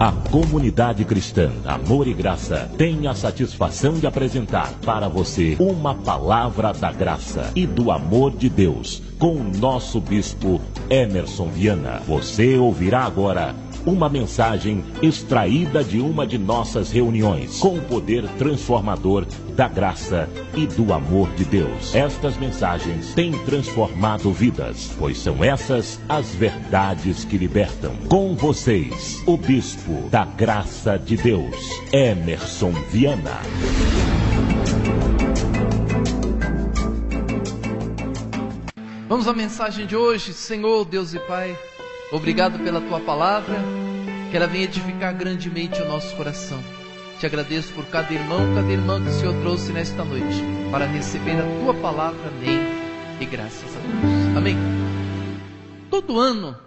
A comunidade cristã Amor e Graça tem a satisfação de apresentar para você uma palavra da graça e do amor de Deus com o nosso bispo Emerson Viana. Você ouvirá agora uma mensagem extraída de uma de nossas reuniões com o poder transformador da graça e do amor de Deus. Estas mensagens têm transformado vidas, pois são essas as verdades que libertam. Com vocês, o bispo da graça de Deus, Emerson Viana. Vamos à mensagem de hoje. Senhor, Deus e Pai, obrigado pela Tua palavra, que ela venha edificar grandemente o nosso coração. Te agradeço por cada irmão, cada irmã que o Senhor trouxe nesta noite, para receber a Tua palavra, amém, e graças a Deus, amém. Todo ano,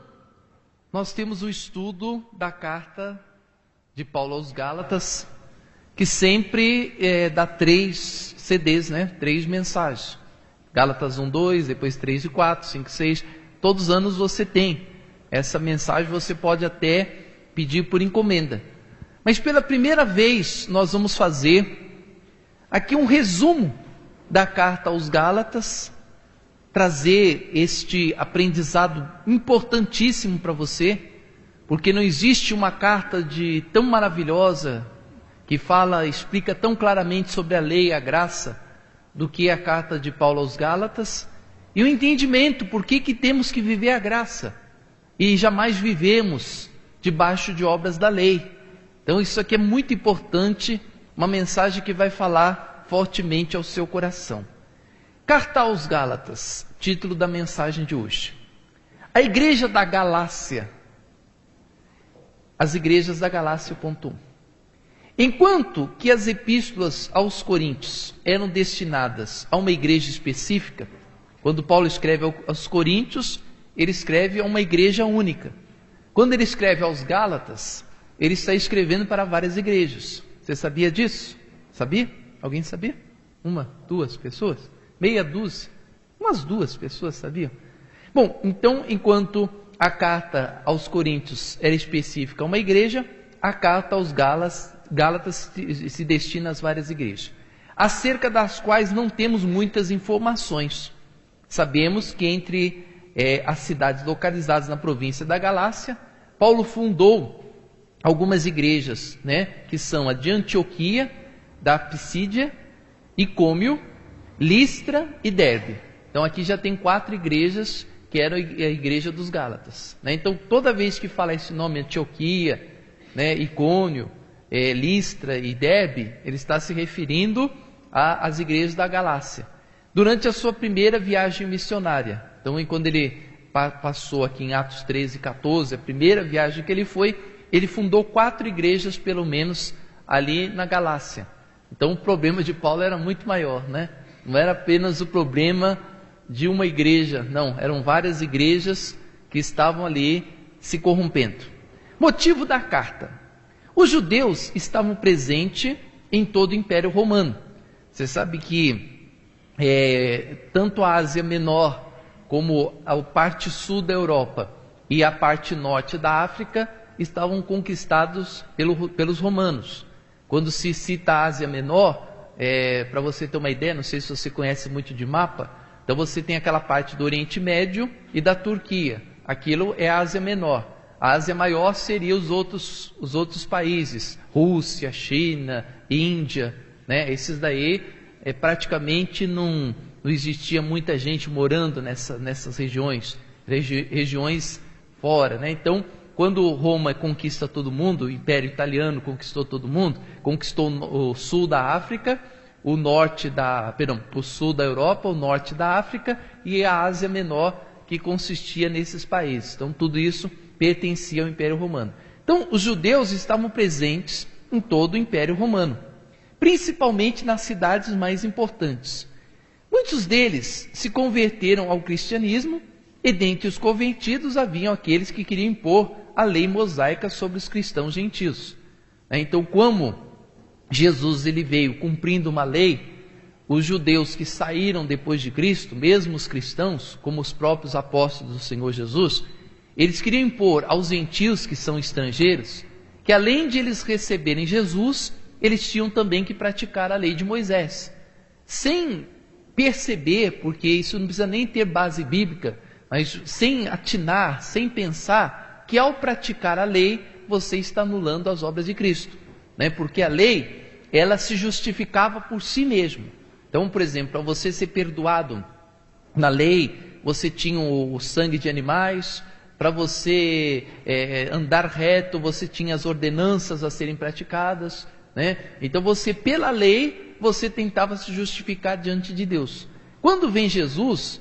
nós temos o estudo da carta de Paulo aos Gálatas, que sempre dá 3 CDs, né? 3 mensagens. Gálatas 1, 2, depois 3 e 4, 5, 6. Todos os anos você tem essa mensagem, você pode até pedir por encomenda. Mas pela primeira vez nós vamos fazer aqui um resumo da carta aos Gálatas, trazer este aprendizado importantíssimo para você, porque não existe uma carta tão maravilhosa, que explica tão claramente sobre a lei e a graça, do que a carta de Paulo aos Gálatas, e o entendimento por que temos que viver a graça, e jamais vivemos debaixo de obras da lei. Então isso aqui é muito importante, uma mensagem que vai falar fortemente ao seu coração. Carta aos Gálatas, título da mensagem de hoje. A igreja da Galácia, as igrejas da Galácia, ponto 1. Enquanto que as epístolas aos Coríntios eram destinadas a uma igreja específica, quando Paulo escreve aos Coríntios, ele escreve a uma igreja única. Quando ele escreve aos Gálatas, ele está escrevendo para várias igrejas. Você sabia disso? Sabia? Alguém sabia? 1, 2 pessoas? Meia dúzia? Umas 2 pessoas sabiam? Bom, então, enquanto a carta aos Coríntios era específica a uma igreja, a carta aos Gálatas se destina às várias igrejas, acerca das quais não temos muitas informações. Sabemos que entre as cidades localizadas na província da Galácia, Paulo fundou algumas igrejas, né, que são a de Antioquia, da Pisídia, Icônio, Listra e Derbe. Então aqui já tem 4 igrejas que eram a igreja dos Gálatas, né? Então toda vez que fala esse nome, Antioquia, né, Icônio, Listra e Derbe, ele está se referindo às igrejas da Galácia, durante a sua primeira viagem missionária. Então, quando ele passou aqui em Atos 13 e 14, a primeira viagem que ele foi, ele fundou 4 igrejas, pelo menos, ali na Galácia. Então, o problema de Paulo era muito maior, né? Não era apenas o problema de uma igreja, não, eram várias igrejas que estavam ali se corrompendo. Motivo da carta: os judeus estavam presentes em todo o Império Romano. Você sabe que tanto a Ásia Menor como a parte sul da Europa e a parte norte da África estavam conquistados pelos romanos. Quando se cita a Ásia Menor, para você ter uma ideia, não sei se você conhece muito de mapa, então você tem aquela parte do Oriente Médio e da Turquia. Aquilo é a Ásia Menor. A Ásia Maior seria os outros países, Rússia, China, Índia, né? Esses daí praticamente não existia muita gente morando nessas regiões fora, né? Então, quando Roma conquista todo mundo, o Império Italiano conquistou todo mundo, conquistou o sul da África, o sul da Europa, o norte da África e a Ásia Menor, que consistia nesses países. Então, tudo isso pertencia ao Império Romano. Então, os judeus estavam presentes em todo o Império Romano, principalmente nas cidades mais importantes. Muitos deles se converteram ao cristianismo, e dentre os convertidos haviam aqueles que queriam impor a lei mosaica sobre os cristãos gentios. Então, como Jesus ele veio cumprindo uma lei, os judeus que saíram depois de Cristo, mesmo os cristãos, como os próprios apóstolos do Senhor Jesus, eles queriam impor aos gentios que são estrangeiros, que além de eles receberem Jesus, eles tinham também que praticar a lei de Moisés. Sem perceber, porque isso não precisa nem ter base bíblica, mas sem atinar, sem pensar, que ao praticar a lei, você está anulando as obras de Cristo, né? Porque a lei, ela se justificava por si mesma. Então, por exemplo, para você ser perdoado na lei, você tinha o sangue de animais. Para você andar reto, você tinha as ordenanças a serem praticadas, né? Então você, pela lei, você tentava se justificar diante de Deus. Quando vem Jesus,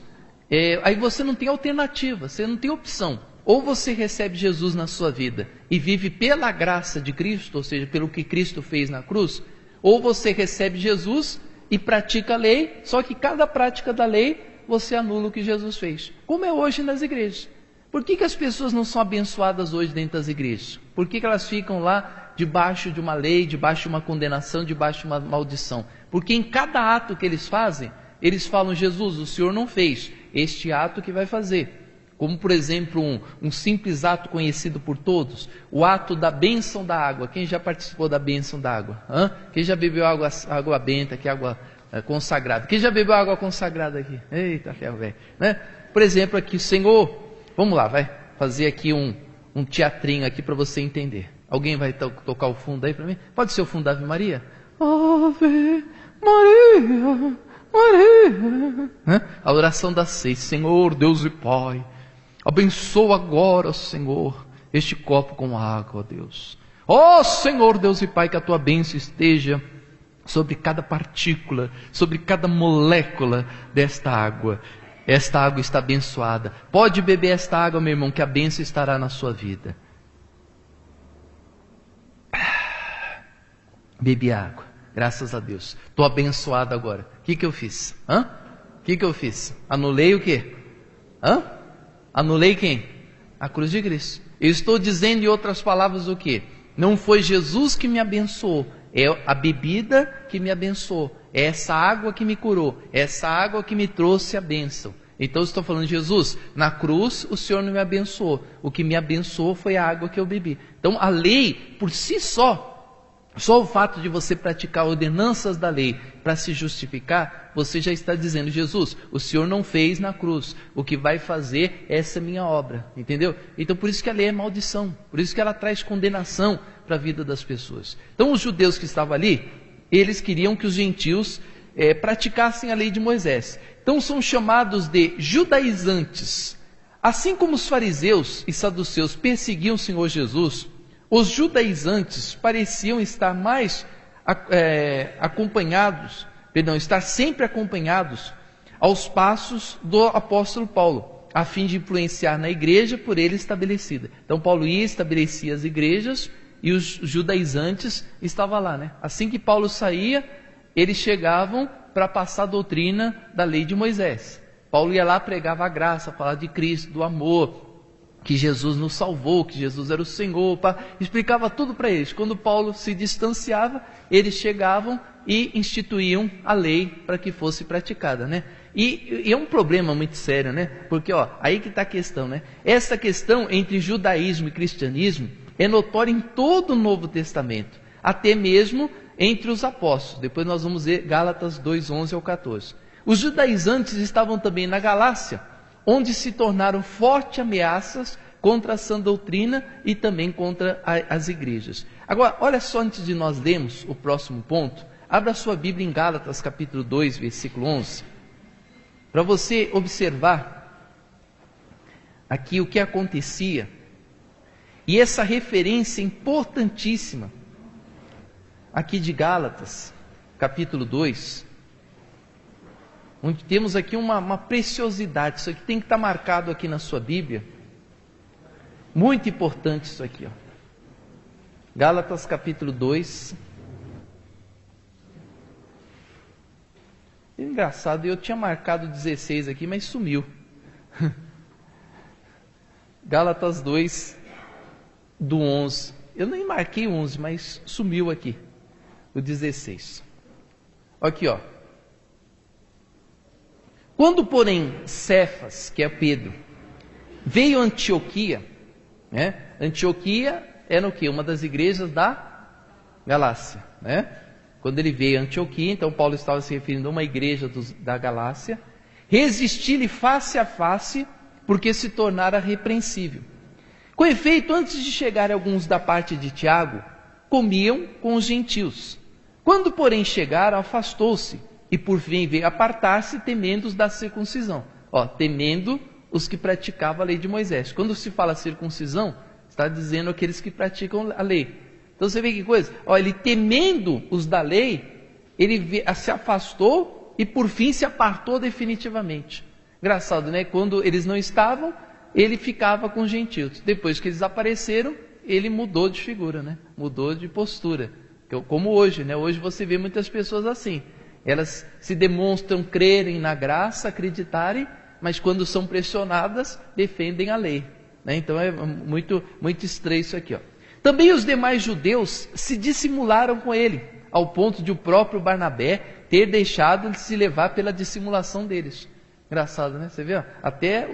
aí você não tem alternativa, você não tem opção. Ou você recebe Jesus na sua vida e vive pela graça de Cristo, ou seja, pelo que Cristo fez na cruz, ou você recebe Jesus e pratica a lei, só que cada prática da lei, você anula o que Jesus fez, como é hoje nas igrejas. Por que as pessoas não são abençoadas hoje dentro das igrejas? Por que elas ficam lá debaixo de uma lei, debaixo de uma condenação, debaixo de uma maldição? Porque em cada ato que eles fazem, eles falam: Jesus, o Senhor não fez este ato que vai fazer. Como, por exemplo, um simples ato conhecido por todos, o ato da bênção da água. Quem já participou da bênção da água? Quem já bebeu água benta, que é água consagrada? Quem já bebeu água consagrada aqui? Eita, ferro velho, né? Por exemplo, aqui, Senhor... Vamos lá, vai fazer aqui um teatrinho aqui para você entender. Alguém vai tocar o fundo aí para mim? Pode ser o fundo da Ave Maria? Ave Maria, Maria. A oração das 6. Senhor, Deus e Pai, abençoa agora, Senhor, este copo com água, Deus. Ó Senhor, Deus e Pai, que a tua bênção esteja sobre cada partícula, sobre cada molécula desta água. Esta água está abençoada. Pode beber esta água, meu irmão, que a bênção estará na sua vida. Bebi água, graças a Deus. Estou abençoado agora. O que eu fiz? O que eu fiz? Anulei o quê? Anulei quem? A cruz de Cristo. Eu estou dizendo em outras palavras o quê? Não foi Jesus que me abençoou, é a bebida que me abençoou. É essa água que me curou, é essa água que me trouxe a bênção. Então eu estou falando: Jesus, na cruz o Senhor não me abençoou, o que me abençoou foi a água que eu bebi. Então a lei por si só o fato de você praticar ordenanças da lei para se justificar, você já está dizendo: Jesus, o Senhor não fez na cruz, o que vai fazer é essa minha obra, entendeu? Então por isso que a lei é maldição, por isso que ela traz condenação para a vida das pessoas. Então os judeus que estavam ali, eles queriam que os gentios praticassem a lei de Moisés. Então são chamados de judaizantes. Assim como os fariseus e saduceus perseguiam o Senhor Jesus, os judaizantes pareciam estar mais estar sempre acompanhados aos passos do apóstolo Paulo, a fim de influenciar na igreja por ele estabelecida. Então Paulo ia, estabelecia as igrejas, e os judaizantes estavam lá, né? Assim que Paulo saía, eles chegavam para passar a doutrina da lei de Moisés. Paulo ia lá, pregava a graça, falava de Cristo, do amor, que Jesus nos salvou, que Jesus era o Senhor, explicava tudo para eles. Quando Paulo se distanciava, eles chegavam e instituíam a lei para que fosse praticada, né? E é um problema muito sério, né? Porque aí que está a questão, né? Essa questão entre judaísmo e cristianismo é notória em todo o Novo Testamento, até mesmo entre os apóstolos. Depois nós vamos ver Gálatas 2:11 ao 14. Os judaizantes estavam também na Galácia, onde se tornaram fortes ameaças contra a sã doutrina e também contra as igrejas. Agora, olha só, antes de nós lermos o próximo ponto, abra sua Bíblia em Gálatas capítulo 2, versículo 11, para você observar aqui o que acontecia, e essa referência importantíssima, aqui de Gálatas, capítulo 2, onde temos aqui uma preciosidade. Isso aqui tem que estar marcado aqui na sua Bíblia, muito importante isso aqui, Gálatas capítulo 2, engraçado, eu tinha marcado 16 aqui, mas sumiu. Gálatas 2, do 11, eu nem marquei 11, mas sumiu aqui, o 16, aqui quando porém Cefas, que é Pedro, veio a Antioquia, né? Antioquia era o quê? Uma das igrejas da Galácia, né? Quando ele veio a Antioquia, então Paulo estava se referindo a uma igreja da Galácia. Resisti-lhe face a face, porque se tornara repreensível. Com efeito, antes de chegarem alguns da parte de Tiago, comiam com os gentios. Quando, porém, chegaram, afastou-se, e por fim veio apartar-se, temendo os da circuncisão. Temendo os que praticavam a lei de Moisés. Quando se fala circuncisão, está dizendo aqueles que praticam a lei. Então você vê que coisa? Ele temendo os da lei, ele se afastou e por fim se apartou definitivamente. Engraçado, né? Quando eles não estavam, ele ficava com os gentios. Depois que eles apareceram, ele mudou de figura, né? Mudou de postura. Como hoje, né? Hoje você vê muitas pessoas assim. Elas se demonstram crerem na graça, acreditarem, mas quando são pressionadas, defendem a lei, né? Então é muito estranho isso aqui, Também os demais judeus se dissimularam com ele, ao ponto de o próprio Barnabé ter deixado de se levar pela dissimulação deles. Engraçado, né? Você vê, até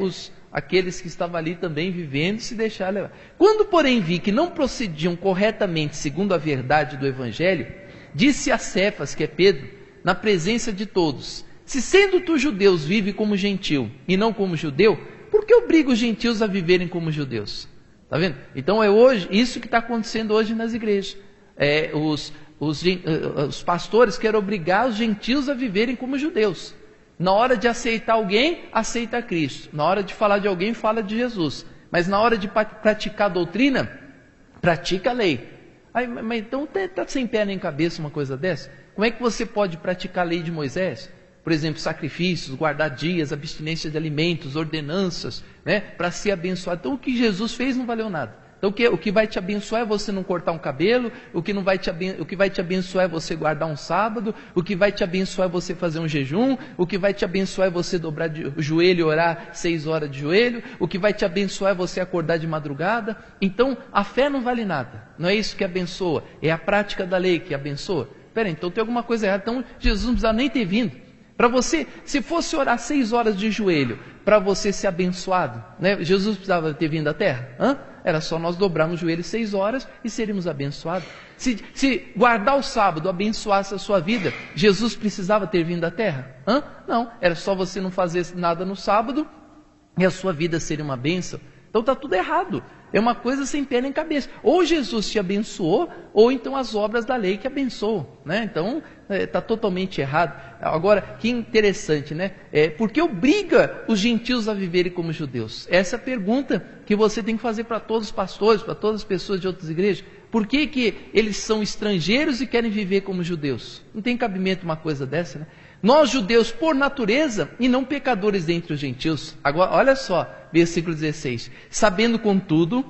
aqueles que estavam ali também vivendo se deixaram levar. Quando, porém, vi que não procediam corretamente segundo a verdade do Evangelho, disse a Cefas, que é Pedro, na presença de todos: se sendo tu judeus vive como gentil e não como judeu, por que obriga os gentios a viverem como judeus? Está vendo? Então é hoje isso que está acontecendo hoje nas igrejas. Os pastores querem obrigar os gentios a viverem como judeus. Na hora de aceitar alguém, aceita Cristo. Na hora de falar de alguém, fala de Jesus. Mas na hora de praticar a doutrina, pratica a lei. Mas então está sem pé nem cabeça uma coisa dessa? Como é que você pode praticar a lei de Moisés? Por exemplo, sacrifícios, guardar dias, abstinência de alimentos, ordenanças, né, para ser abençoado. Então o que Jesus fez não valeu nada. Então o que vai te abençoar é você não cortar um cabelo, o que vai te abençoar é você guardar um sábado, o que vai te abençoar é você fazer um jejum, o que vai te abençoar é você dobrar o joelho e orar 6 horas de joelho, o que vai te abençoar é você acordar de madrugada. Então a fé não vale nada, não é isso que abençoa, é a prática da lei que abençoa. Então tem alguma coisa errada. Então Jesus não precisava nem ter vindo. Para você, se fosse orar 6 horas de joelho, para você ser abençoado, né? Jesus precisava ter vindo à terra? Era só nós dobrarmos o joelho 6 horas e seríamos abençoados. Se guardar o sábado abençoasse a sua vida, Jesus precisava ter vindo à terra? Não, era só você não fazer nada no sábado e a sua vida seria uma bênção. Então está tudo errado. É uma coisa sem pé nem cabeça. Ou Jesus te abençoou, ou então as obras da lei que abençoam, né? Então está totalmente errado. Agora, que interessante, né? Por que obriga os gentios a viverem como judeus? Essa é a pergunta que você tem que fazer para todos os pastores, para todas as pessoas de outras igrejas. Por que eles são estrangeiros e querem viver como judeus? Não tem cabimento uma coisa dessa, né? Nós judeus por natureza e não pecadores dentre os gentios. Agora, olha só, versículo 16. Sabendo, contudo,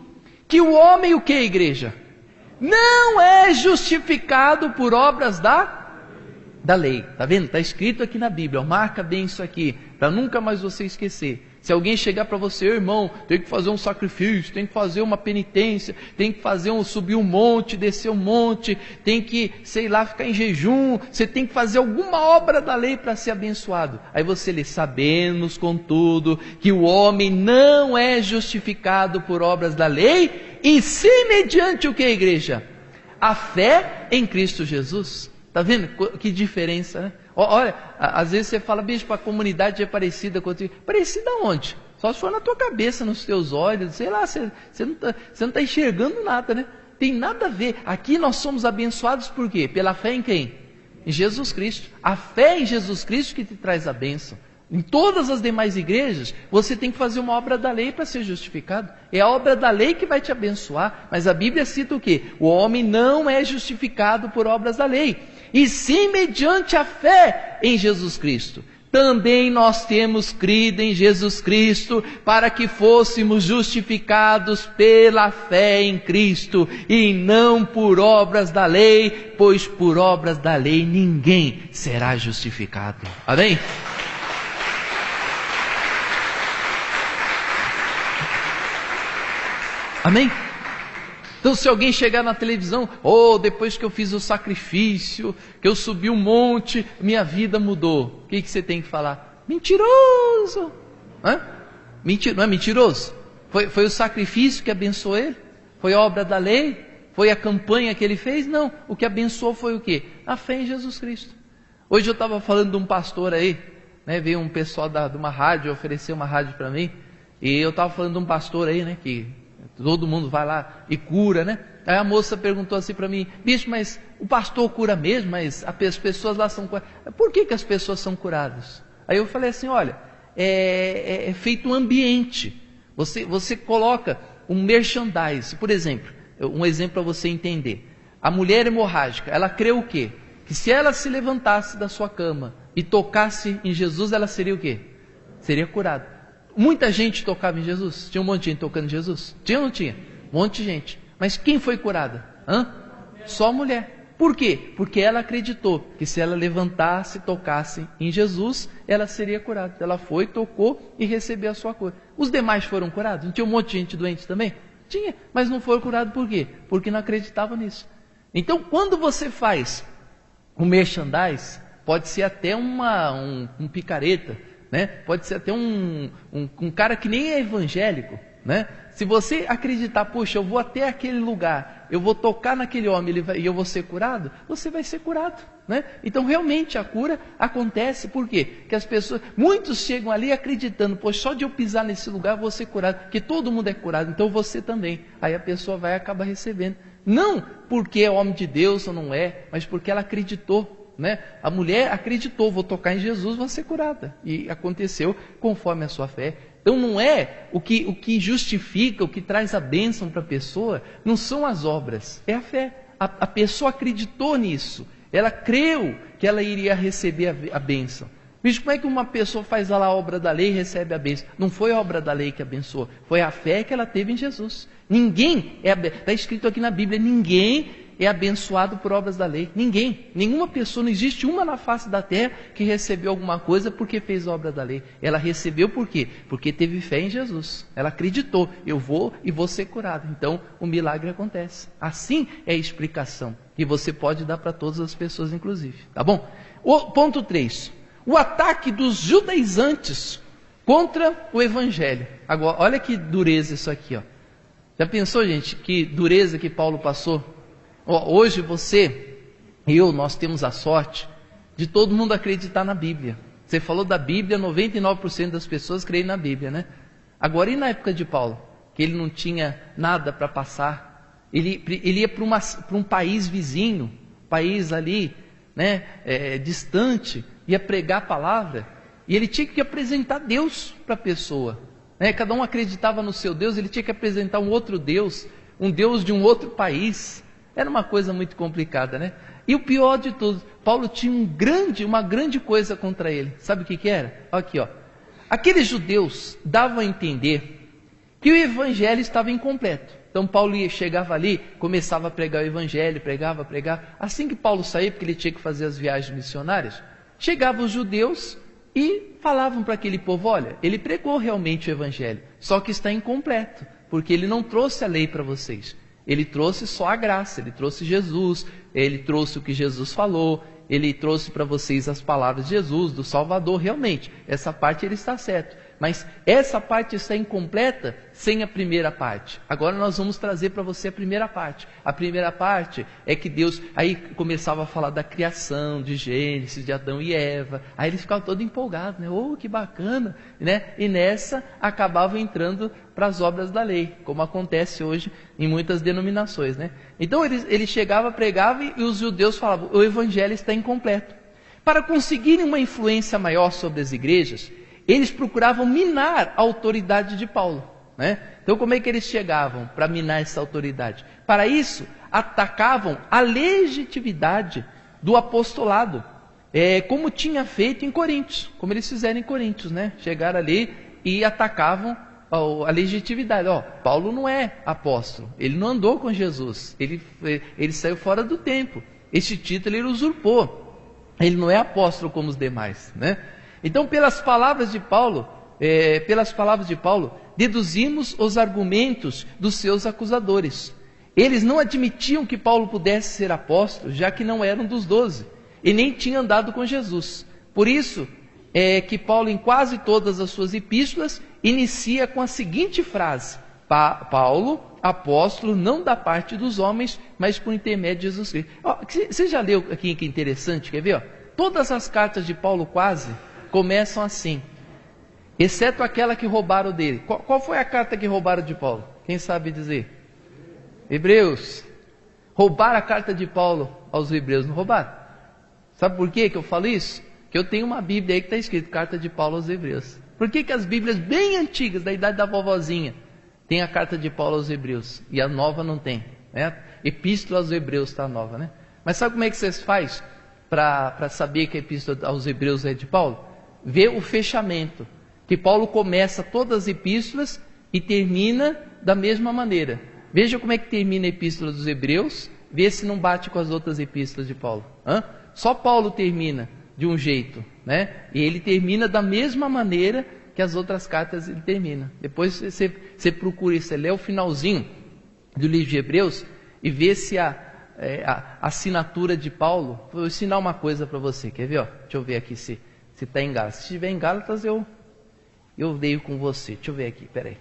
que o homem, o que, igreja? Não é justificado por obras da lei. Está vendo? Está escrito aqui na Bíblia. Marca bem isso aqui, para nunca mais você esquecer. Se alguém chegar para você, irmão, tem que fazer um sacrifício, tem que fazer uma penitência, tem que subir um monte, descer um monte, tem que, ficar em jejum, você tem que fazer alguma obra da lei para ser abençoado. Aí você lê: sabemos, contudo, que o homem não é justificado por obras da lei, e sim mediante o que, igreja? A fé em Cristo Jesus. Está vendo que diferença, né? Olha, às vezes você fala: bicho, a comunidade é parecida contigo. Parecida onde? Só se for na tua cabeça, nos teus olhos, sei lá, você não está enxergando nada, né? Tem nada a ver. Aqui nós somos abençoados por quê? Pela fé em quem? Em Jesus Cristo. A fé em Jesus Cristo que te traz a bênção. Em todas as demais igrejas, você tem que fazer uma obra da lei para ser justificado. É a obra da lei que vai te abençoar. Mas a Bíblia cita o quê? O homem não é justificado por obras da lei, e sim mediante a fé em Jesus Cristo. Também nós temos crido em Jesus Cristo para que fôssemos justificados pela fé em Cristo e não por obras da lei, pois por obras da lei ninguém será justificado. Amém? Amém? Então se alguém chegar na televisão: depois que eu fiz o sacrifício, que eu subi um monte, minha vida mudou. O que você tem que falar? Mentiroso! Não é mentiroso? Foi o sacrifício que abençoou ele? Foi a obra da lei? Foi a campanha que ele fez? Não. O que abençoou foi o quê? A fé em Jesus Cristo. Hoje eu estava falando de um pastor aí, né? Veio um pessoal de uma rádio oferecer uma rádio para mim, e eu estava falando de um pastor aí, né? Que todo mundo vai lá e cura, né? Aí a moça perguntou assim para mim: bicho, mas o pastor cura mesmo, mas as pessoas lá são curadas. Por que as pessoas são curadas? Aí eu falei assim: olha, é feito um ambiente. Você coloca um merchandise, por exemplo, um exemplo para você entender. A mulher hemorrágica, ela crê o quê? Que se ela se levantasse da sua cama e tocasse em Jesus, ela seria o quê? Seria curada. Muita gente tocava em Jesus? Tinha um monte de gente tocando em Jesus? Tinha ou não tinha? Um monte de gente. Mas quem foi curada? Só a mulher. Por quê? Porque ela acreditou que se ela levantasse e tocasse em Jesus, ela seria curada. Ela foi, tocou e recebeu a sua cura. Os demais foram curados? Não tinha um monte de gente doente também? Tinha, mas não foram curados por quê? Porque não acreditavam nisso. Então, quando você faz um merchandise, pode ser até um picareta, né? Pode ser até um cara que nem é evangélico, né? Se você acreditar, puxa, eu vou até aquele lugar, eu vou tocar naquele homem e eu vou ser curado, você vai ser curado, né? Então realmente a cura acontece. Por quê? Porque as pessoas, muitos chegam ali acreditando: poxa, só de eu pisar nesse lugar eu vou ser curado, porque todo mundo é curado, então você também. Aí a pessoa vai acabar recebendo, não porque é homem de Deus ou não é, mas porque ela acreditou, né? A mulher acreditou: vou tocar em Jesus, vou ser curada, e aconteceu conforme a sua fé. Então não é o que justifica, o que traz a bênção para a pessoa, não são as obras, é a fé. A pessoa acreditou nisso, ela creu que ela iria receber a bênção. Bicho, como é que uma pessoa faz lá a obra da lei e recebe a bênção? Não foi a obra da lei que abençoou, foi a fé que ela teve em Jesus. Ninguém está escrito aqui na Bíblia, ninguém é abençoado por obras da lei. Ninguém, nenhuma pessoa, não existe uma na face da terra que recebeu alguma coisa porque fez a obra da lei. Ela recebeu por quê? Porque teve fé em Jesus. Ela acreditou: eu vou e vou ser curado. Então o milagre acontece. Assim é a explicação que você pode dar para todas as pessoas, inclusive. Tá bom? Ponto 3. O ataque dos judaizantes contra o evangelho. Agora, olha que dureza isso aqui, ó. Já pensou, gente, que dureza que Paulo passou? Hoje você e eu, nós temos a sorte de todo mundo acreditar na Bíblia. Você falou da Bíblia, 99% das pessoas creem na Bíblia, né? Agora, e na época de Paulo? Que ele não tinha nada para passar. Ele ia para um país vizinho, país ali, né, distante, ia pregar a palavra, e ele tinha que apresentar Deus para a pessoa, né? Cada um acreditava no seu Deus, ele tinha que apresentar um outro Deus, um Deus de um outro país. Era uma coisa muito complicada, né? E o pior de tudo, Paulo tinha uma grande coisa contra ele. Sabe o que era? Aqui, ó. Aqueles judeus davam a entender que o evangelho estava incompleto. Então Paulo chegava ali, começava a pregar o evangelho, pregava. Assim que Paulo saía, porque ele tinha que fazer as viagens missionárias, chegavam os judeus e falavam para aquele povo: olha, ele pregou realmente o evangelho, só que está incompleto, porque ele não trouxe a lei para vocês. Ele trouxe só a graça, ele trouxe Jesus, ele trouxe o que Jesus falou, ele trouxe para vocês as palavras de Jesus, do Salvador. Realmente, essa parte ele está certo, mas essa parte está incompleta sem a primeira parte. Agora nós vamos trazer para você a primeira parte. A primeira parte é que Deus, aí começava a falar da criação, de Gênesis, de Adão e Eva, aí eles ficavam todos empolgados, né? Oh, que bacana, né? E nessa acabavam entrando para as obras da lei, como acontece hoje em muitas denominações, né? Então ele chegava, pregava, e os judeus falavam: o evangelho está incompleto. Para conseguirem uma influência maior sobre as igrejas, eles procuravam minar a autoridade de Paulo, né? Então como é que eles chegavam para minar essa autoridade? Para isso, atacavam a legitimidade do apostolado, como tinha feito em Coríntios, como eles fizeram em Coríntios, né? Chegaram ali e atacavam a legitimidade. Paulo não é apóstolo, ele não andou com Jesus, ele saiu fora do tempo, esse título ele usurpou, ele não é apóstolo como os demais, né? Então, pelas palavras de Paulo, deduzimos os argumentos dos seus acusadores. Eles não admitiam que Paulo pudesse ser apóstolo, já que não era um dos 12, e nem tinha andado com Jesus. Por isso, que Paulo, em quase todas as suas epístolas, inicia com a seguinte frase: Paulo, apóstolo, não da parte dos homens, mas por intermédio de Jesus Cristo. Você já leu aqui que interessante, quer ver? Ó? Todas as cartas de Paulo quase começam assim, exceto aquela que roubaram dele. Qual foi a carta que roubaram de Paulo? Quem sabe dizer? Hebreus. Roubaram a carta de Paulo aos Hebreus, não roubaram? Sabe por quê que eu falo isso? Que eu tenho uma Bíblia aí que está escrito Carta de Paulo aos Hebreus. Por que as Bíblias bem antigas, da idade da vovozinha, tem a carta de Paulo aos Hebreus e a nova não tem, né? Epístola aos Hebreus está nova, né? Mas sabe como é que vocês fazem para saber que a Epístola aos Hebreus é de Paulo? Vê o fechamento, que Paulo começa todas as epístolas e termina da mesma maneira. Veja como é que termina a Epístola dos Hebreus, vê se não bate com as outras epístolas de Paulo. Só Paulo termina de um jeito, né? E ele termina da mesma maneira que as outras cartas ele termina. Depois você procura, você lê o finalzinho do livro de Hebreus e vê se a assinatura de Paulo. Vou ensinar uma coisa para você, quer ver? Ó? Deixa eu ver aqui se está em Gálatas. Se estiver em Gálatas eu leio com você. Deixa eu ver aqui, peraí.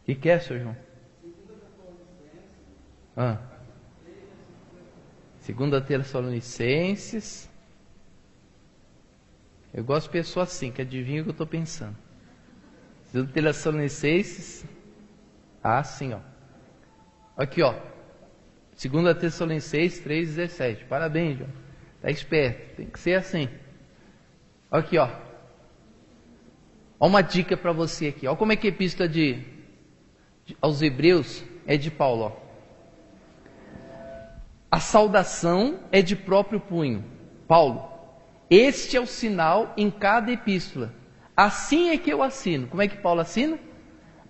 O que é, Sr. João? 2 Tessalonicenses. Eu gosto de pessoa assim, que adivinha o que eu estou pensando. 2 Tessalonicenses. Sim, ó. Aqui, ó. 2 Tessalonicenses 3,17. Parabéns, João. Está esperto. Tem que ser assim. Aqui, ó. Ó uma dica para você aqui. Ó como é que a epístola aos Hebreus é de Paulo, ó. A saudação é de próprio punho. Paulo, este é o sinal em cada epístola. Assim é que eu assino. Como é que Paulo assina?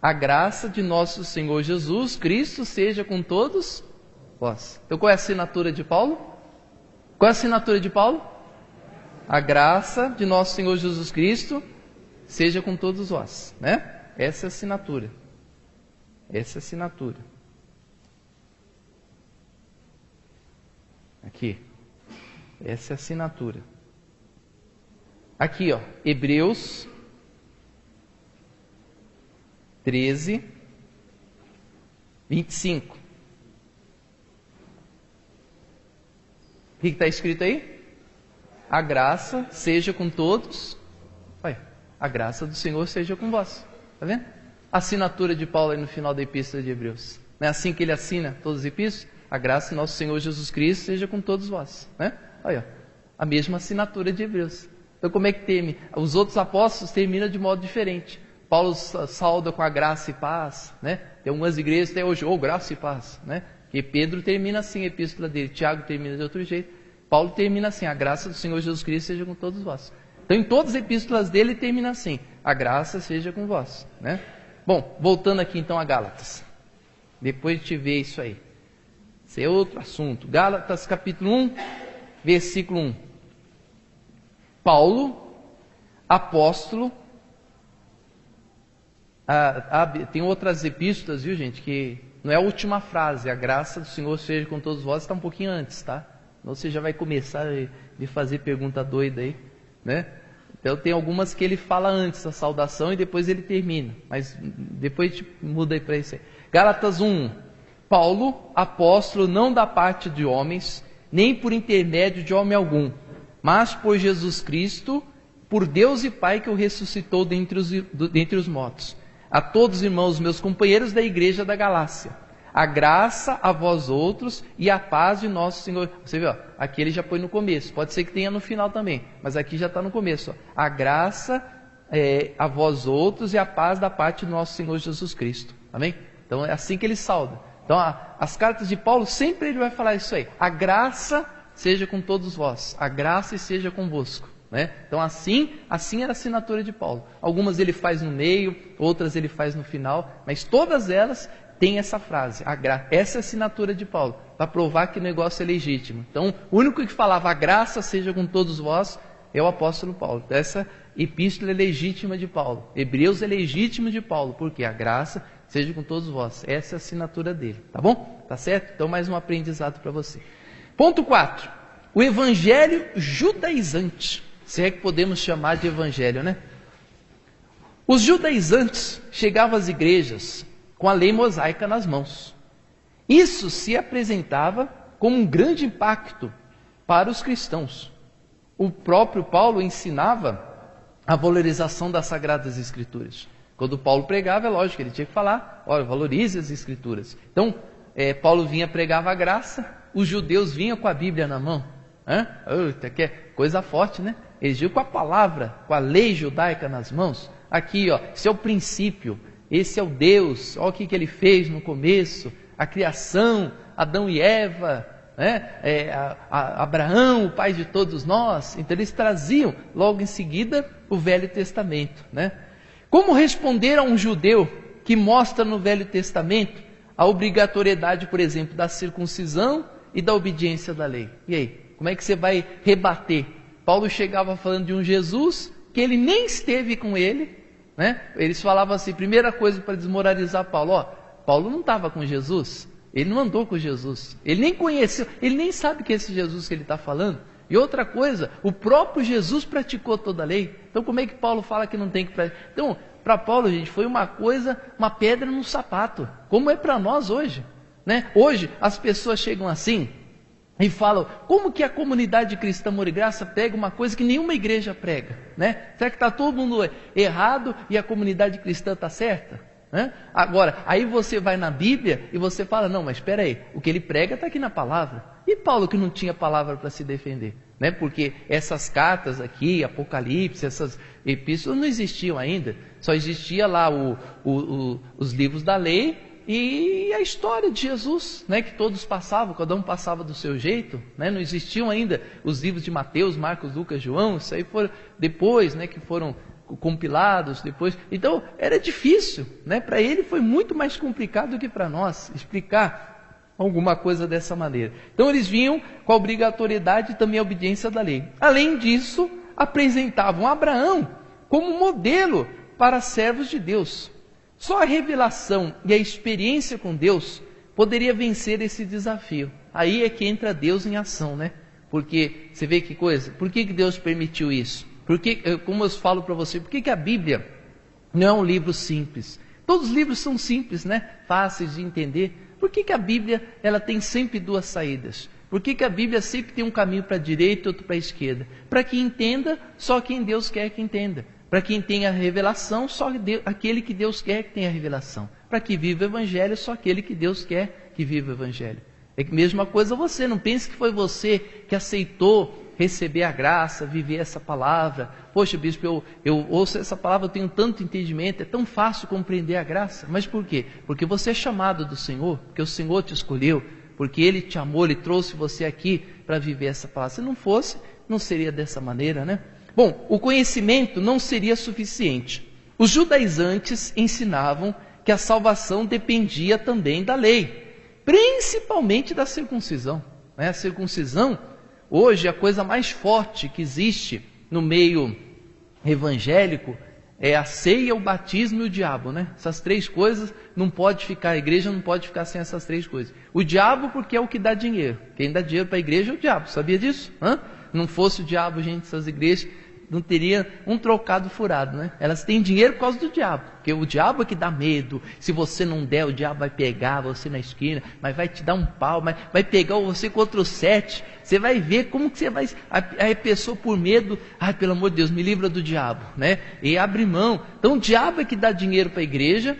A graça de nosso Senhor Jesus Cristo seja com todos vós. Então qual é a assinatura de Paulo? Qual é a assinatura de Paulo? A graça de nosso Senhor Jesus Cristo seja com todos vós, né? Essa é a assinatura. Essa é a assinatura. Aqui. Essa é a assinatura. Aqui, ó. Hebreus 13, 25. O que está escrito aí? A graça seja com todos. Olha, a graça do Senhor seja com vós. Está vendo? A assinatura de Paulo aí no final da Epístola de Hebreus. Não é assim que ele assina todas as epístolas? A graça de nosso Senhor Jesus Cristo seja com todos vós. Né? Olha, a mesma assinatura de Hebreus. Então como é que termina? Os outros apóstolos terminam de modo diferente. Paulo sauda com a graça e paz. Né? Tem algumas igrejas até hoje, graça e paz. Né? E Pedro termina assim a epístola dele. Tiago termina de outro jeito. Paulo termina assim, a graça do Senhor Jesus Cristo seja com todos vós. Então em todas as epístolas dele termina assim, a graça seja com vós. Né? Bom, voltando aqui então a Gálatas. Depois de te ver isso aí. Esse é outro assunto. Gálatas capítulo 1, versículo 1. Paulo, apóstolo. Tem outras epístolas, viu gente, que não é a última frase. A graça do Senhor seja com todos vós, está um pouquinho antes, tá? Senão você já vai começar a fazer pergunta doida aí, né? Então tem algumas que ele fala antes a saudação e depois ele termina. Mas depois a gente muda aí para isso aí. Gálatas 1. Paulo, apóstolo, não da parte de homens, nem por intermédio de homem algum, mas por Jesus Cristo, por Deus e Pai que o ressuscitou dentre os mortos. A todos os irmãos, meus companheiros da igreja da Galácia, a graça a vós outros e a paz de nosso Senhor. Você vê, ó, aqui ele já põe no começo, pode ser que tenha no final também, mas aqui já está no começo. Ó. A graça a vós outros e a paz da parte do nosso Senhor Jesus Cristo. Amém? Então é assim que ele sauda. Então as cartas de Paulo, sempre ele vai falar isso aí. A graça seja com todos vós, a graça seja convosco. Né? Então assim era a assinatura de Paulo. Algumas ele faz no meio, outras ele faz no final, mas todas elas têm essa frase, essa é a assinatura de Paulo, para provar que o negócio é legítimo. Então o único que falava a graça seja com todos vós é o apóstolo Paulo. Essa epístola é legítima de Paulo. Hebreus é legítimo de Paulo, porque a graça seja com todos vós. Essa é a assinatura dele, tá bom? Tá certo? Então mais um aprendizado para você. Ponto 4. O evangelho judaizante. Se é que podemos chamar de evangelho, né? Os judaizantes chegavam às igrejas com a lei mosaica nas mãos. Isso se apresentava como um grande impacto para os cristãos. O próprio Paulo ensinava a valorização das Sagradas Escrituras. Quando Paulo pregava, é lógico, ele tinha que falar, olha, valorize as Escrituras. Então, Paulo vinha, pregava a graça, os judeus vinham com a Bíblia na mão. Que coisa forte, né? Eles vinham com a palavra, com a lei judaica nas mãos. Aqui, ó, esse é o princípio, esse é o Deus, olha o que ele fez no começo, a criação, Adão e Eva, Abraão, o pai de todos nós. Então eles traziam logo em seguida o Velho Testamento, né? Como responder a um judeu que mostra no Velho Testamento a obrigatoriedade, por exemplo, da circuncisão e da obediência da lei? E aí, como é que você vai rebater? Paulo chegava falando de um Jesus que ele nem esteve com ele, né? Eles falavam assim, primeira coisa para desmoralizar Paulo, ó, Paulo não estava com Jesus, ele não andou com Jesus, ele nem conheceu, ele nem sabe que é esse Jesus que ele está falando. E outra coisa, o próprio Jesus praticou toda a lei. Então como é que Paulo fala que não tem que praticar? Então, para Paulo, gente, foi uma coisa, uma pedra no sapato, como é para nós hoje, né? Hoje as pessoas chegam assim e falam, como que a comunidade cristã Amor e Graça prega uma coisa que nenhuma igreja prega, né? Será que está todo mundo errado e a comunidade cristã está certa? Agora, aí você vai na Bíblia e você fala, não, mas espera aí, o que ele prega está aqui na palavra. E Paulo que não tinha palavra para se defender, né? Porque essas cartas aqui, Apocalipse, essas epístolas não existiam ainda. Só existia lá os livros da lei e a história de Jesus, né? Que todos passavam, cada um passava do seu jeito, né? Não existiam ainda os livros de Mateus, Marcos, Lucas, João. Isso aí foram depois, né? Que foram compilados depois. Então era difícil, né? Para ele foi muito mais complicado do que para nós explicar alguma coisa dessa maneira. Então eles vinham com a obrigatoriedade e também a obediência da lei. Além disso, apresentavam Abraão como modelo para servos de Deus. Só a revelação e a experiência com Deus poderia vencer esse desafio. Aí é que entra Deus em ação, né? Porque você vê que coisa, por que Deus permitiu isso? Porque, como eu falo para você, por que a Bíblia não é um livro simples? Todos os livros são simples, né? Fáceis de entender. Por que a Bíblia ela tem sempre duas saídas? Por que a Bíblia sempre tem um caminho para a direita e outro para a esquerda? Para que entenda só quem Deus quer que entenda. Para quem tem a revelação, só aquele que Deus quer que tenha a revelação. Para que viva o Evangelho, só aquele que Deus quer que viva o Evangelho. É a mesma coisa você, não pense que foi você que aceitou receber a graça, viver essa palavra. Poxa, bispo, eu ouço essa palavra, eu tenho tanto entendimento, é tão fácil compreender a graça. Mas por quê? Porque você é chamado do Senhor, porque o Senhor te escolheu, porque Ele te amou, Ele trouxe você aqui para viver essa palavra. Se não fosse, não seria dessa maneira, né? Bom, o conhecimento não seria suficiente. Os judaizantes ensinavam que a salvação dependia também da lei, principalmente da circuncisão, né? A circuncisão, hoje, a coisa mais forte que existe no meio evangélico é a ceia, o batismo e o diabo, né? Essas três coisas não pode ficar, a igreja não pode ficar sem essas três coisas. O diabo porque é o que dá dinheiro. Quem dá dinheiro para a igreja é o diabo, sabia disso? Não fosse o diabo, gente, essas igrejas não teria um trocado furado, né? Elas têm dinheiro por causa do diabo, porque o diabo é que dá medo. Se você não der, o diabo vai pegar você na esquina, mas vai te dar um pau, mas vai pegar você contra os 7. Você vai ver como que você vai... A pessoa por medo, ai, pelo amor de Deus, me livra do diabo, né? E abre mão. Então o diabo é que dá dinheiro para a igreja,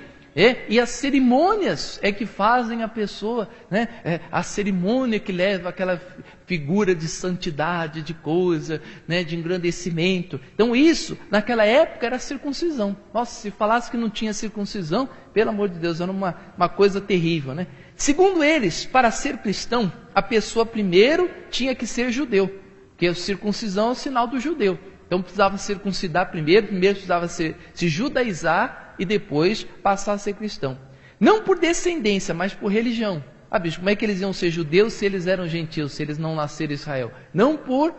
e as cerimônias é que fazem a pessoa, né? A cerimônia que leva aquela figura de santidade, de coisa, né? De engrandecimento. Então isso, naquela época, era circuncisão. Nossa, se falasse que não tinha circuncisão, pelo amor de Deus, era uma coisa terrível, né? Segundo eles, para ser cristão, a pessoa primeiro tinha que ser judeu, porque a circuncisão é o sinal do judeu. Então precisava circuncidar primeiro precisava se judaizar e depois passar a ser cristão. Não por descendência, mas por religião. Bicho, como é que eles iam ser judeus se eles eram gentios, se eles não nasceram em Israel? Não por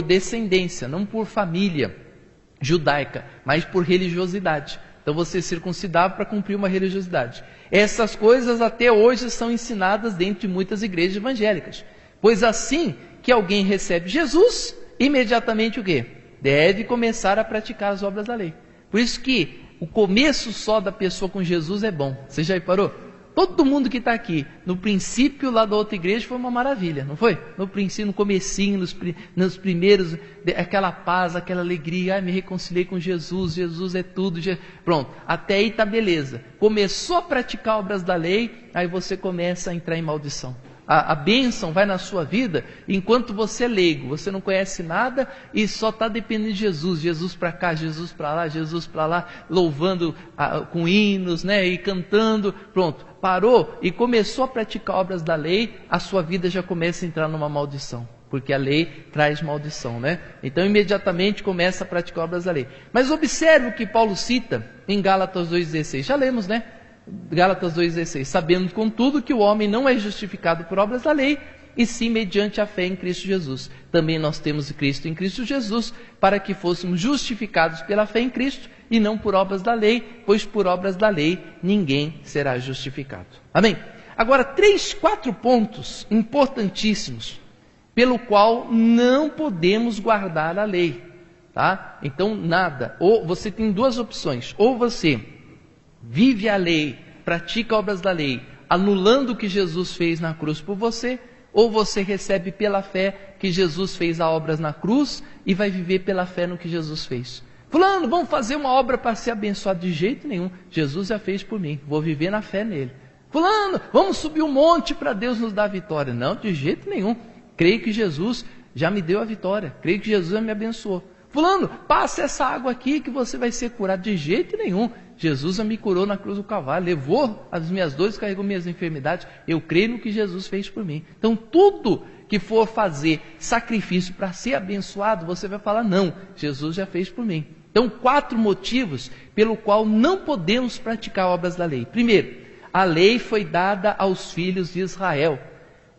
descendência, não por família judaica, mas por religiosidade. Então você circuncidava para cumprir uma religiosidade. Essas coisas até hoje são ensinadas dentro de muitas igrejas evangélicas. Pois assim que alguém recebe Jesus, imediatamente o quê? Deve começar a praticar as obras da lei. Por isso que o começo só da pessoa com Jesus é bom. Você já reparou? Todo mundo que está aqui, no princípio lá da outra igreja foi uma maravilha, não foi? No princípio, no comecinho, nos primeiros, aquela paz, aquela alegria, ai, me reconciliei com Jesus, Jesus é tudo, pronto, até aí está beleza. Começou a praticar obras da lei, aí você começa a entrar em maldição. A bênção vai na sua vida enquanto você é leigo, você não conhece nada e só está dependendo de Jesus. Jesus para cá, Jesus para lá, Jesus para lá, louvando com hinos, né, e cantando. Pronto, parou e começou a praticar obras da lei, a sua vida já começa a entrar numa maldição. Porque a lei traz maldição, né? Então imediatamente começa a praticar obras da lei. Mas observe o que Paulo cita em Gálatas 2,16. Já lemos, né? Gálatas 2,16, sabendo contudo que o homem não é justificado por obras da lei, e sim mediante a fé em Cristo Jesus. Também nós temos Cristo em Cristo Jesus, para que fôssemos justificados pela fé em Cristo, e não por obras da lei, pois por obras da lei ninguém será justificado. Amém? Agora, 4 pontos importantíssimos, pelo qual não podemos guardar a lei, tá? Então, nada, ou você tem 2 opções, ou você vive a lei, pratica obras da lei, anulando o que Jesus fez na cruz por você, ou você recebe pela fé que Jesus fez as obras na cruz e vai viver pela fé no que Jesus fez. Fulano, vamos fazer uma obra para ser abençoado? De jeito nenhum, Jesus já fez por mim, vou viver na fé nele. Fulano, vamos subir um monte para Deus nos dar a vitória? Não, de jeito nenhum, creio que Jesus já me deu a vitória, creio que Jesus já me abençoou. Fulano, passa essa água aqui que você vai ser curado. De jeito nenhum, Jesus já me curou na cruz do Calvário, levou as minhas dores, carregou minhas enfermidades. Eu creio no que Jesus fez por mim. Então tudo que for fazer sacrifício para ser abençoado, você vai falar, não, Jesus já fez por mim. Então 4 motivos pelo qual não podemos praticar obras da lei. Primeiro, a lei foi dada aos filhos de Israel.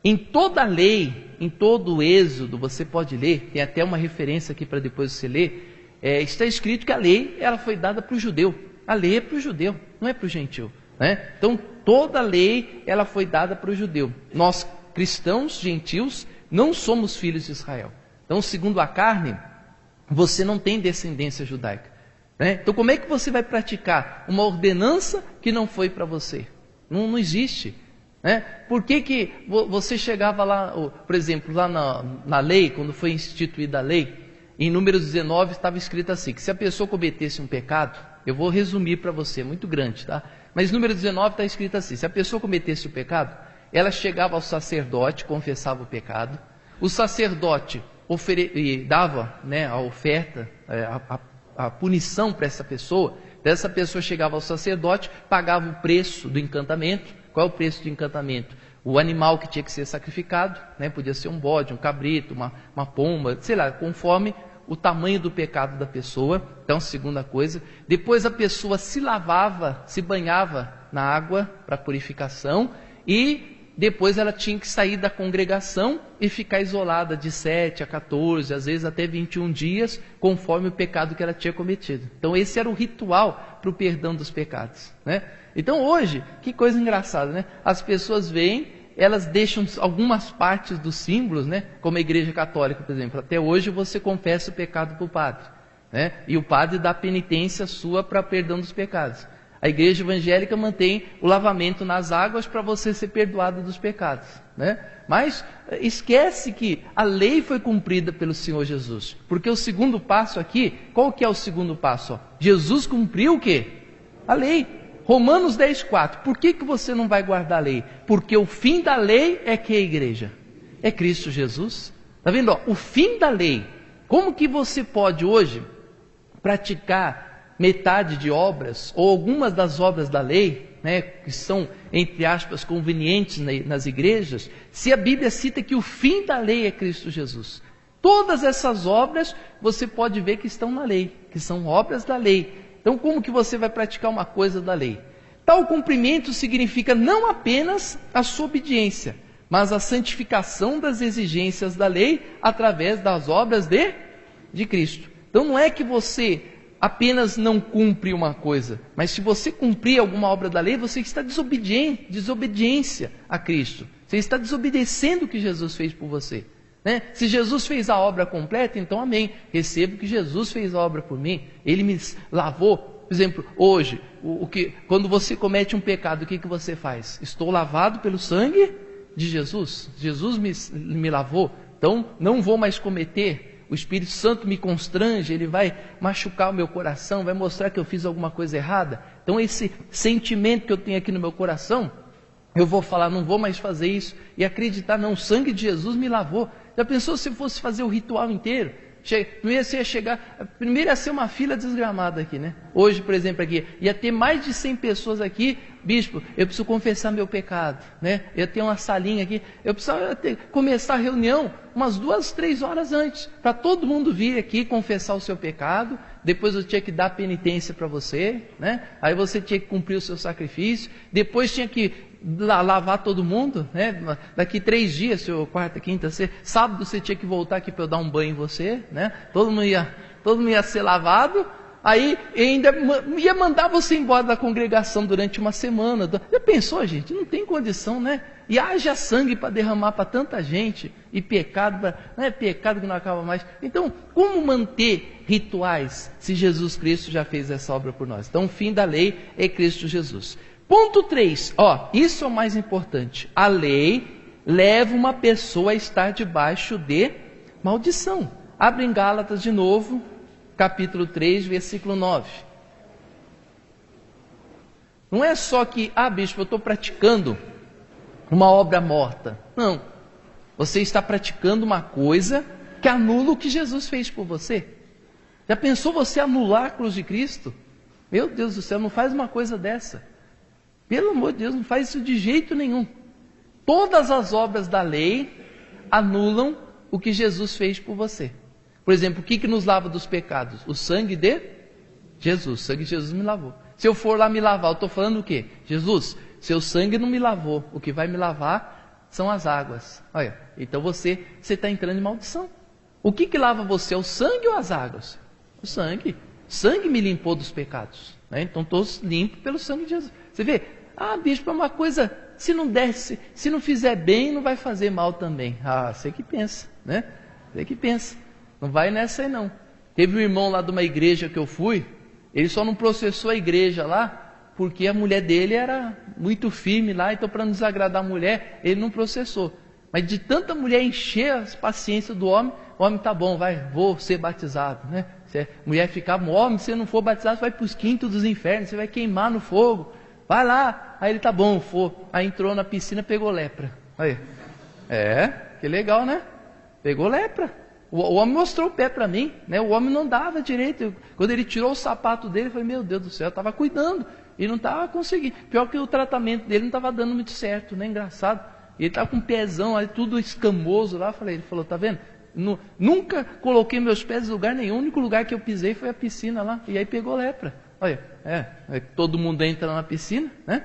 Em toda a lei, em todo o Êxodo, você pode ler, tem até uma referência aqui para depois você ler, está escrito que a lei ela foi dada para o judeu. A lei é para o judeu, não é para o gentil, né? Então toda a lei ela foi dada para o judeu. Nós cristãos, gentios, não somos filhos de Israel. Então segundo a carne, você não tem descendência judaica, né? Então como é que você vai praticar uma ordenança que não foi para você? Não existe. Por que você chegava lá, por exemplo, lá na lei, quando foi instituída a lei, em Números 19 estava escrito assim, que se a pessoa cometesse um pecado, eu vou resumir para você, é muito grande, tá? Mas em Números 19 está escrito assim, se a pessoa cometesse o pecado, ela chegava ao sacerdote, confessava o pecado, o sacerdote dava, né, a oferta, a punição para essa pessoa chegava ao sacerdote, pagava o preço do encantamento. Qual é o preço do encantamento? O animal que tinha que ser sacrificado, né? Podia ser um bode, um cabrito, uma pomba, sei lá, conforme o tamanho do pecado da pessoa. Então, segunda coisa. Depois a pessoa se lavava, se banhava na água para purificação e depois ela tinha que sair da congregação e ficar isolada de 7 a 14, às vezes até 21 dias, conforme o pecado que ela tinha cometido. Então esse era o ritual para o perdão dos pecados, né? Então hoje, que coisa engraçada, né? As pessoas vêm, elas deixam algumas partes dos símbolos, né? Como a igreja católica, por exemplo. Até hoje você confessa o pecado para o padre, né? E o padre dá penitência sua para perdão dos pecados. A igreja evangélica mantém o lavamento nas águas para você ser perdoado dos pecados, né? Mas esquece que a lei foi cumprida pelo Senhor Jesus. Porque o segundo passo aqui, qual que é o segundo passo? Jesus cumpriu o quê? A lei. Romanos 10,4. Por que você não vai guardar a lei? Porque o fim da lei é que a igreja? É Cristo Jesus. Está vendo? O fim da lei. Como que você pode hoje praticar metade de obras, ou algumas das obras da lei, né, que são, entre aspas, convenientes nas igrejas, se a Bíblia cita que o fim da lei é Cristo Jesus? Todas essas obras você pode ver que estão na lei, que são obras da lei. Então como que você vai praticar uma coisa da lei? Tal cumprimento significa não apenas a sua obediência, mas a santificação das exigências da lei através das obras de Cristo. Então não é que você apenas não cumpre uma coisa, mas se você cumprir alguma obra da lei, você está desobediência a Cristo. Você está desobedecendo o que Jesus fez por você. Né? Se Jesus fez a obra completa, então amém. Recebo que Jesus fez a obra por mim. Ele me lavou. Por exemplo, hoje, quando você comete um pecado, o que você faz? Estou lavado pelo sangue de Jesus. Jesus me lavou. Então não vou mais cometer. O Espírito Santo me constrange, ele vai machucar o meu coração, vai mostrar que eu fiz alguma coisa errada. Então esse sentimento que eu tenho aqui no meu coração, eu vou falar, não vou mais fazer isso, e acreditar, não, o sangue de Jesus me lavou. Já pensou se fosse fazer o ritual inteiro? Não ia chegar, primeiro ia ser uma fila desgramada aqui, né? Hoje, por exemplo, aqui, ia ter mais de 100 pessoas aqui. Bispo, eu preciso confessar meu pecado, né? Eu tenho uma salinha aqui, eu preciso começar a reunião umas 2, 3 horas antes, para todo mundo vir aqui confessar o seu pecado. Depois eu tinha que dar penitência para você, né? Aí você tinha que cumprir o seu sacrifício, depois tinha que lavar todo mundo, né? Daqui 3 dias, quarta, quinta, sexta, sábado você tinha que voltar aqui para eu dar um banho em você, né? Todo mundo ia ser lavado. Aí ainda ia mandar você embora da congregação durante uma semana. Já pensou, gente? Não tem condição, né? E haja sangue para derramar para tanta gente. E pecado, pecado que não acaba mais. Então, como manter rituais se Jesus Cristo já fez essa obra por nós? Então, o fim da lei é Cristo Jesus. Ponto 3, isso é o mais importante. A lei leva uma pessoa a estar debaixo de maldição. Abre em Gálatas de novo, capítulo 3, versículo 9. Não é só que, bispo, eu estou praticando uma obra morta. Não. Você está praticando uma coisa que anula o que Jesus fez por você. Já pensou você anular a cruz de Cristo? Meu Deus do céu, não faz uma coisa dessa. Pelo amor de Deus, não faz isso de jeito nenhum. Todas as obras da lei anulam o que Jesus fez por você. Por exemplo, o que nos lava dos pecados? O sangue de Jesus. O sangue de Jesus me lavou. Se eu for lá me lavar, eu estou falando o quê? Jesus, seu sangue não me lavou. O que vai me lavar são as águas. Olha, então você está entrando em maldição. O que lava você? É o sangue ou as águas? O sangue. O sangue me limpou dos pecados. Né? Então estou limpo pelo sangue de Jesus. Você vê? Bispo, é uma coisa, se não fizer bem, não vai fazer mal também. Você que pensa, né? Você que pensa. Não vai nessa aí não. Teve um irmão lá de uma igreja que eu fui, ele só não processou a igreja lá, porque a mulher dele era muito firme lá, então para não desagradar a mulher, ele não processou. Mas de tanta mulher encher a paciência do homem, o homem tá bom, vou ser batizado, né? Se a mulher ficava, homem, se você não for batizado, você vai para os quintos dos infernos, você vai queimar no fogo. Vai lá. Aí ele, tá bom, Aí entrou na piscina, pegou lepra. Aí. Que legal, né? Pegou lepra. O homem mostrou o pé para mim, né? O homem não dava direito. Quando ele tirou o sapato dele, eu falei, meu Deus do céu, eu estava cuidando e não estava conseguindo. Pior que o tratamento dele não estava dando muito certo, né? Engraçado. Ele estava com um pezão ali, tudo escamoso lá. Ele falou, tá vendo? Nunca coloquei meus pés em lugar nenhum. O único lugar que eu pisei foi a piscina lá. E aí pegou lepra. Olha, todo mundo entra na piscina, né?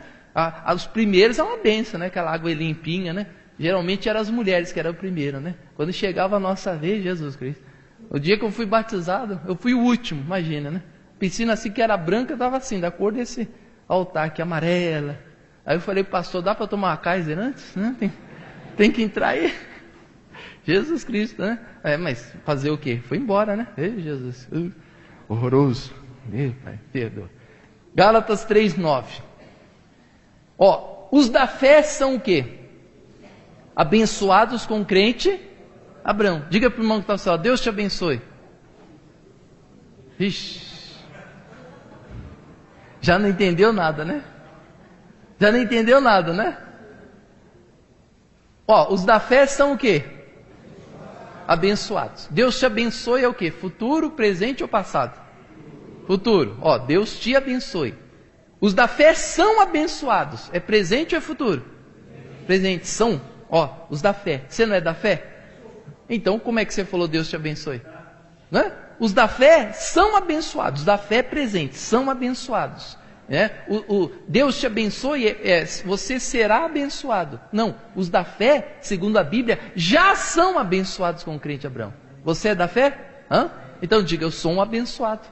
Os primeiros é uma benção, né? Aquela água limpinha, né? Geralmente eram as mulheres que eram o primeiro, né? Quando chegava a nossa vez, Jesus Cristo. O dia que eu fui batizado, eu fui o último, imagina, né? Piscina assim que era branca, estava assim, da cor desse altar aqui, amarela. Aí eu falei, pastor, dá para tomar uma Kaiser antes? Né? Tem que entrar aí. Jesus Cristo, né? Mas fazer o quê? Foi embora, né? Ei, Jesus. Horroroso. Ei, pai, perdoa. Gálatas 3:9. Os da fé são o quê? Abençoados com o crente Abraão. Diga para o irmão que está ao céu, Deus te abençoe. Ixi. Já não entendeu nada, né? Já não entendeu nada, né? Os da fé são o quê? Abençoados. Deus te abençoe é o quê? Futuro, presente ou passado? Futuro. Deus te abençoe. Os da fé são abençoados. É presente ou é futuro? Presente. São. Os da fé. Você não é da fé? Então, como é que você falou Deus te abençoe? Né? Os da fé são abençoados. Os da fé presente são abençoados. Deus te abençoe, você será abençoado. Não, os da fé, segundo a Bíblia, já são abençoados com o crente Abraão. Você é da fé? Então diga, eu sou um abençoado.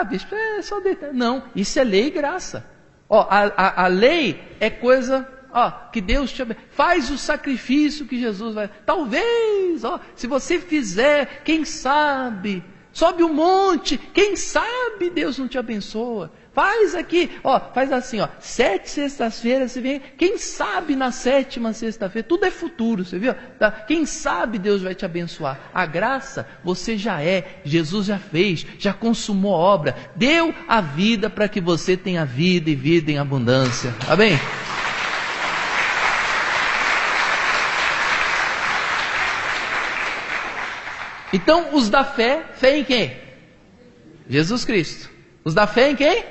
Bispo, é só detalhe. Não, isso é lei e graça. A lei é coisa Ó, que Deus te abençoe. Faz o sacrifício que Jesus vai. Talvez, ó, se você fizer, quem sabe, sobe um monte, quem sabe Deus não te abençoa. Faz aqui, ó, faz assim, ó, 7 sextas-feiras você vem, quem sabe na 7ª sexta-feira, tudo é futuro, você viu? Tá? Quem sabe Deus vai te abençoar. A graça você já é, Jesus já fez, já consumou a obra, deu a vida para que você tenha vida e vida em abundância. Amém? Então, os da fé, fé em quem? Jesus Cristo. Os da fé em quem?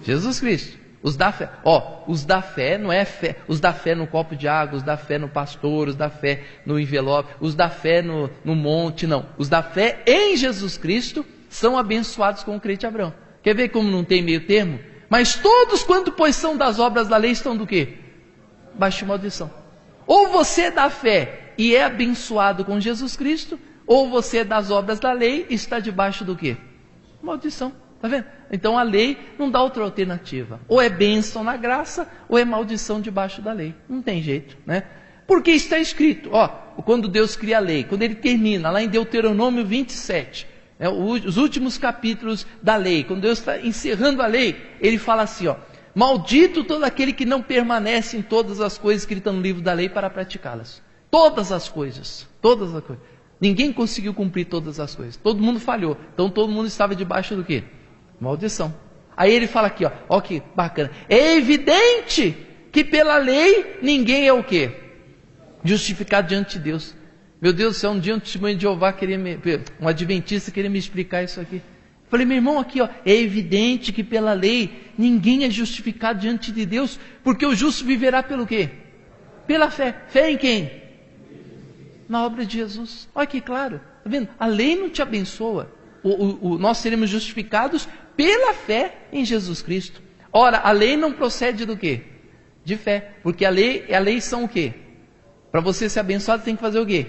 Jesus Cristo. Os da fé, ó, os da fé não é fé, os da fé no copo de água, os da fé no pastor, os da fé no envelope, os da fé no monte, não. Os da fé em Jesus Cristo são abençoados com o crente Abraão. Quer ver como não tem meio termo? Mas todos quanto pois são das obras da lei estão do quê? Baixo de maldição. Ou você é da fé e é abençoado com Jesus Cristo, ou você é das obras da lei e está debaixo do quê? Maldição. Está vendo? Então a lei não dá outra alternativa. Ou é bênção na graça, ou é maldição debaixo da lei. Não tem jeito, né? Porque está escrito, ó, quando Deus cria a lei, quando ele termina, lá em Deuteronômio 27, os últimos capítulos da lei, quando Deus está encerrando a lei, ele fala assim, ó, maldito todo aquele que não permanece em todas as coisas que estão no livro da lei para praticá-las. Todas as coisas, todas as coisas. Ninguém conseguiu cumprir todas as coisas. Todo mundo falhou. Então todo mundo estava debaixo do quê? Maldição. Aí ele fala aqui, ó que bacana. É evidente que pela lei ninguém é o quê? Justificado diante de Deus. Meu Deus do céu, um dia um testemunho de Jeová um adventista queria me explicar isso aqui. Eu falei, meu irmão, aqui, ó, é evidente que pela lei ninguém é justificado diante de Deus, porque o justo viverá pelo quê? Pela fé. Fé em quem? Na obra de Jesus. Olha que claro, tá vendo? A lei não te abençoa. Nós seremos justificados pela fé em Jesus Cristo. Ora, a lei não procede do quê? De fé. Porque a lei são o quê? Para você ser abençoado, tem que fazer o quê?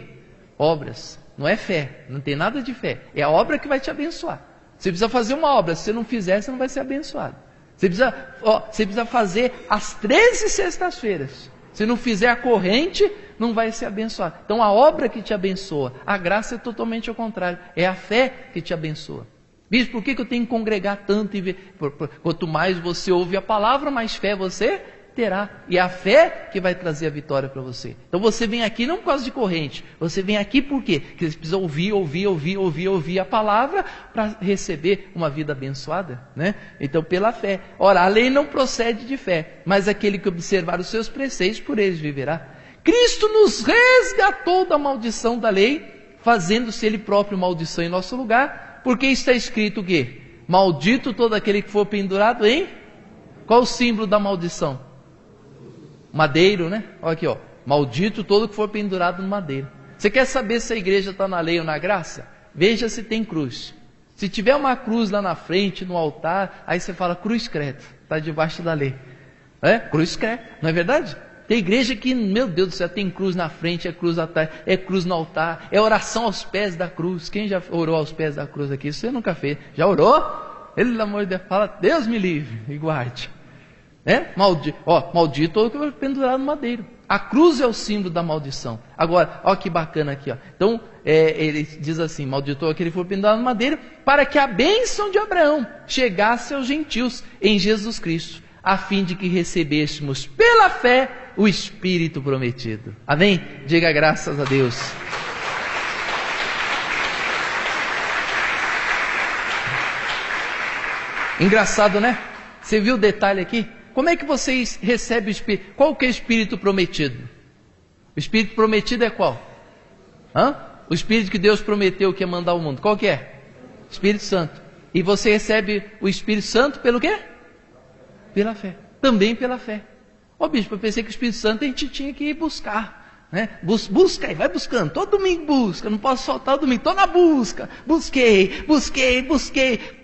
Obras. Não é fé. Não tem nada de fé. É a obra que vai te abençoar. Você precisa fazer uma obra. Se você não fizer, você não vai ser abençoado. Você precisa fazer as 13 sextas-feiras. Se não fizer a corrente, não vai ser abençoado. Então a obra que te abençoa, a graça é totalmente ao contrário. É a fé que te abençoa. Bispo, por que eu tenho que congregar tanto? Quanto mais você ouve a palavra, mais fé você terá. E é a fé que vai trazer a vitória para você. Então você vem aqui não por causa de corrente. Você vem aqui por quê? Porque você precisa ouvir a palavra para receber uma vida abençoada, né? Então pela fé. Ora, a lei não procede de fé, mas aquele que observar os seus preceitos, por eles viverá. Cristo nos resgatou da maldição da lei, fazendo-se ele próprio maldição em nosso lugar, porque está escrito o quê? Maldito todo aquele que for pendurado em... Qual o símbolo da maldição? Madeiro, né? Olha aqui, ó. Maldito todo que for pendurado no madeiro. Você quer saber se a igreja está na lei ou na graça? Veja se tem cruz. Se tiver uma cruz lá na frente, no altar, aí você fala, cruz credo, está debaixo da lei. Cruz credo, não é verdade? Tem igreja que, meu Deus do céu, tem cruz na frente, é cruz atrás, é cruz no altar, é oração aos pés da cruz. Quem já orou aos pés da cruz aqui? Você nunca fez. Já orou? Pelo amor de Deus, fala, Deus me livre e guarde. Maldito todo que foi pendurado no madeiro. A cruz é o símbolo da maldição. Agora, olha que bacana aqui, ó. Então, ele diz assim, maldito todo aquele que foi pendurado no madeiro, para que a bênção de Abraão chegasse aos gentios em Jesus Cristo, a fim de que recebêssemos pela fé o Espírito prometido. Amém? Diga graças a Deus. Engraçado, né? Você viu o detalhe aqui? Como é que vocês recebem o Espírito? Qual que é o Espírito prometido? O Espírito prometido é qual? O Espírito que Deus prometeu que ia mandar ao mundo. Qual que é? Espírito Santo. E você recebe o Espírito Santo pelo quê? Pela fé. Também pela fé. Bispo, eu pensei que o Espírito Santo a gente tinha que ir buscar, né? Busca aí, vai buscando, todo domingo busca, não posso soltar o domingo, estou na busca, busquei,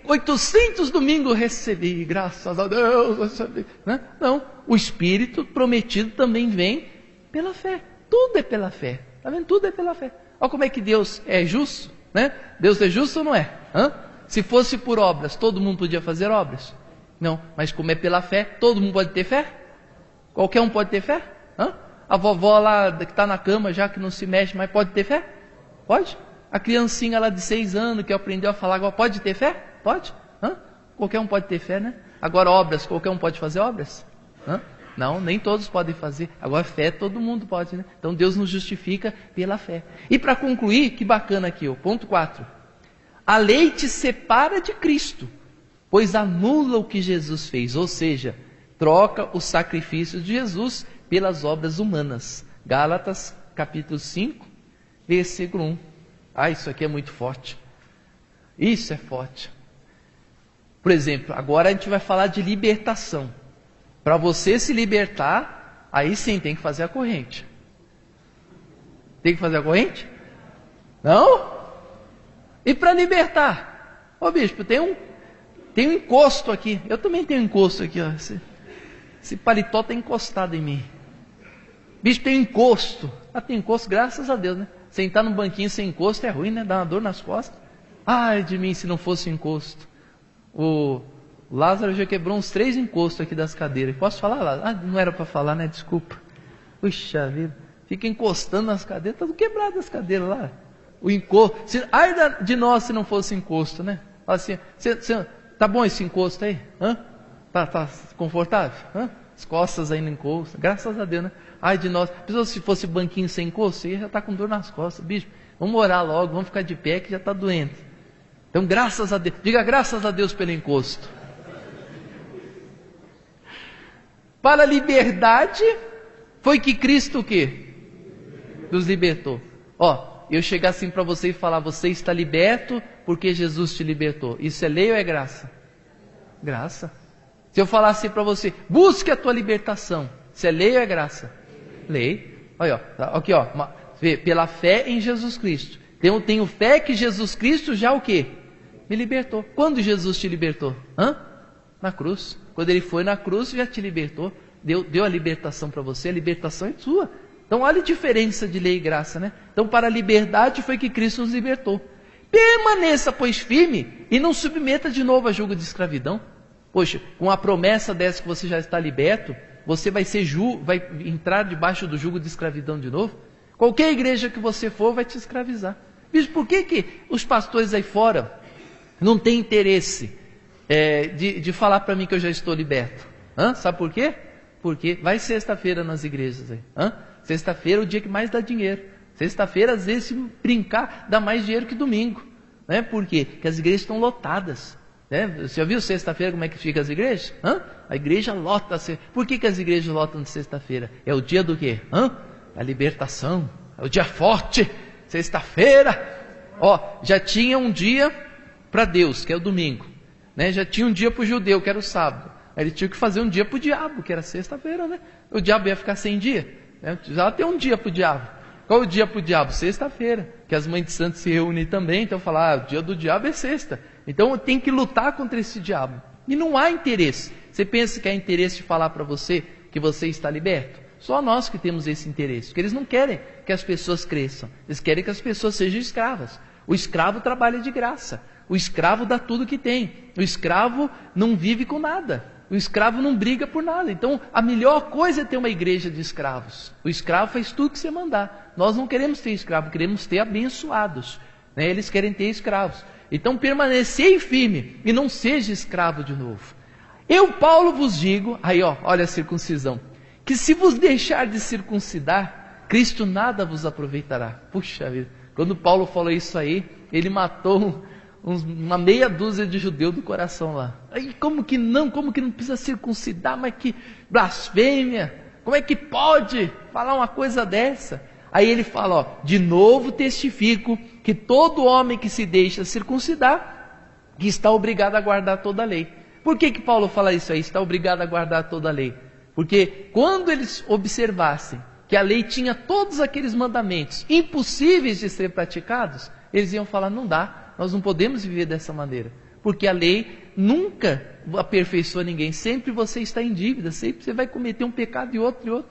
800 domingos recebi, graças a Deus, recebi, né? Não, o Espírito prometido também vem pela fé, tudo é pela fé, está vendo? Tudo é pela fé. Olha como é que Deus é justo, né? Deus é justo ou não é? Se fosse por obras, todo mundo podia fazer obras? Não, mas como é pela fé, todo mundo pode ter fé? Qualquer um pode ter fé? A vovó lá que está na cama já, que não se mexe, mas pode ter fé? Pode? A criancinha lá de 6 anos que aprendeu a falar agora, pode ter fé? Pode? Qualquer um pode ter fé, né? Agora obras, qualquer um pode fazer obras? Não, nem todos podem fazer. Agora fé todo mundo pode, né? Então Deus nos justifica pela fé. E para concluir, que bacana aqui, ponto 4. A lei te separa de Cristo, pois anula o que Jesus fez, ou seja, troca o sacrifício de Jesus pelas obras humanas. Gálatas capítulo 5, versículo 1. Isso aqui é muito forte. Isso é forte. Por exemplo, agora a gente vai falar de libertação. Para você se libertar, aí sim tem que fazer a corrente. Tem que fazer a corrente? Não? E para libertar? Ô bispo, tem um encosto aqui. Eu também tenho um encosto aqui, ó. Esse paletó está encostado em mim. Bispo, tem encosto. Tem encosto, graças a Deus, né? Sentar num banquinho sem encosto é ruim, né? Dá uma dor nas costas. Ai de mim se não fosse encosto. O Lázaro já quebrou uns 3 encostos aqui das cadeiras. Posso falar, Lázaro? Não era para falar, né? Desculpa. Puxa vida. Fica encostando nas cadeiras. Tá tudo quebrado as cadeiras lá. O encosto. Ai de nós se não fosse encosto, né? Fala assim, tá bom esse encosto aí? Tá confortável? As costas aí no encosto. Graças a Deus, né? Ai de nós. Se fosse banquinho sem encosto, você já tá com dor nas costas. Bicho, vamos orar logo, vamos ficar de pé que já tá doente. Então, graças a Deus. Diga graças a Deus pelo encosto. Para a liberdade, foi que Cristo o quê? Nos libertou. Eu chegar assim para você e falar, você está liberto porque Jesus te libertou. Isso é lei ou é graça? Graça. Se eu falar assim para você, busque a tua libertação. Isso é lei ou é graça? Lei. Olha, aqui, pela fé em Jesus Cristo. Eu tenho fé que Jesus Cristo já o quê? Me libertou. Quando Jesus te libertou? Na cruz. Quando ele foi na cruz, já te libertou. Deu a libertação para você. A libertação é sua. Então olha a diferença de lei e graça, né? Então para a liberdade foi que Cristo nos libertou. Permaneça, pois, firme e não submeta de novo a julgo de escravidão. Poxa, com a promessa dessa que você já está liberto, você vai entrar debaixo do jugo de escravidão de novo? Qualquer igreja que você for vai te escravizar. Bicho, por que os pastores aí fora não têm interesse de falar para mim que eu já estou liberto? Sabe por quê? Porque vai sexta-feira nas igrejas aí. Sexta-feira é o dia que mais dá dinheiro. Sexta-feira, às vezes, se brincar, dá mais dinheiro que domingo. Por quê? Porque as igrejas estão lotadas. Você já viu sexta-feira como é que fica as igrejas? A igreja lota. Por que as igrejas lotam de sexta-feira? É o dia do quê? A libertação. É o dia forte. Sexta-feira. Já tinha um dia para Deus, que é o domingo. Já tinha um dia para o judeu, que era o sábado. Aí ele tinha que fazer um dia para o diabo, que era sexta-feira, né? O diabo ia ficar sem dia. Já tem um dia para o diabo. Qual o dia para o diabo? Sexta-feira. Que as mães de santos se reúnem também. Então falar, o dia do diabo é sexta. Então tem que lutar contra esse diabo. E não há interesse. Você pensa que há interesse de falar para você que você está liberto? Só nós que temos esse interesse. Porque eles não querem que as pessoas cresçam. Eles querem que as pessoas sejam escravas. O escravo trabalha de graça. O escravo dá tudo que tem. O escravo não vive com nada. O escravo não briga por nada. Então a melhor coisa é ter uma igreja de escravos. O escravo faz tudo que você mandar. Nós não queremos ter escravo, queremos ter abençoados. Eles querem ter escravos. Então permanecei firme e não seja escravo de novo. Eu, Paulo, vos digo, olha a circuncisão, que se vos deixar de circuncidar, Cristo nada vos aproveitará. Puxa vida, quando Paulo falou isso aí, ele matou uma meia dúzia de judeus do coração lá. Aí como que não precisa circuncidar, mas que blasfêmia, como é que pode falar uma coisa dessa? Aí ele fala, de novo testifico que todo homem que se deixa circuncidar, que está obrigado a guardar toda a lei. Por que Paulo fala isso aí, está obrigado a guardar toda a lei? Porque quando eles observassem que a lei tinha todos aqueles mandamentos impossíveis de ser praticados, eles iam falar, não dá, nós não podemos viver dessa maneira. Porque a lei nunca aperfeiçoa ninguém. Sempre você está em dívida, sempre você vai cometer um pecado e outro,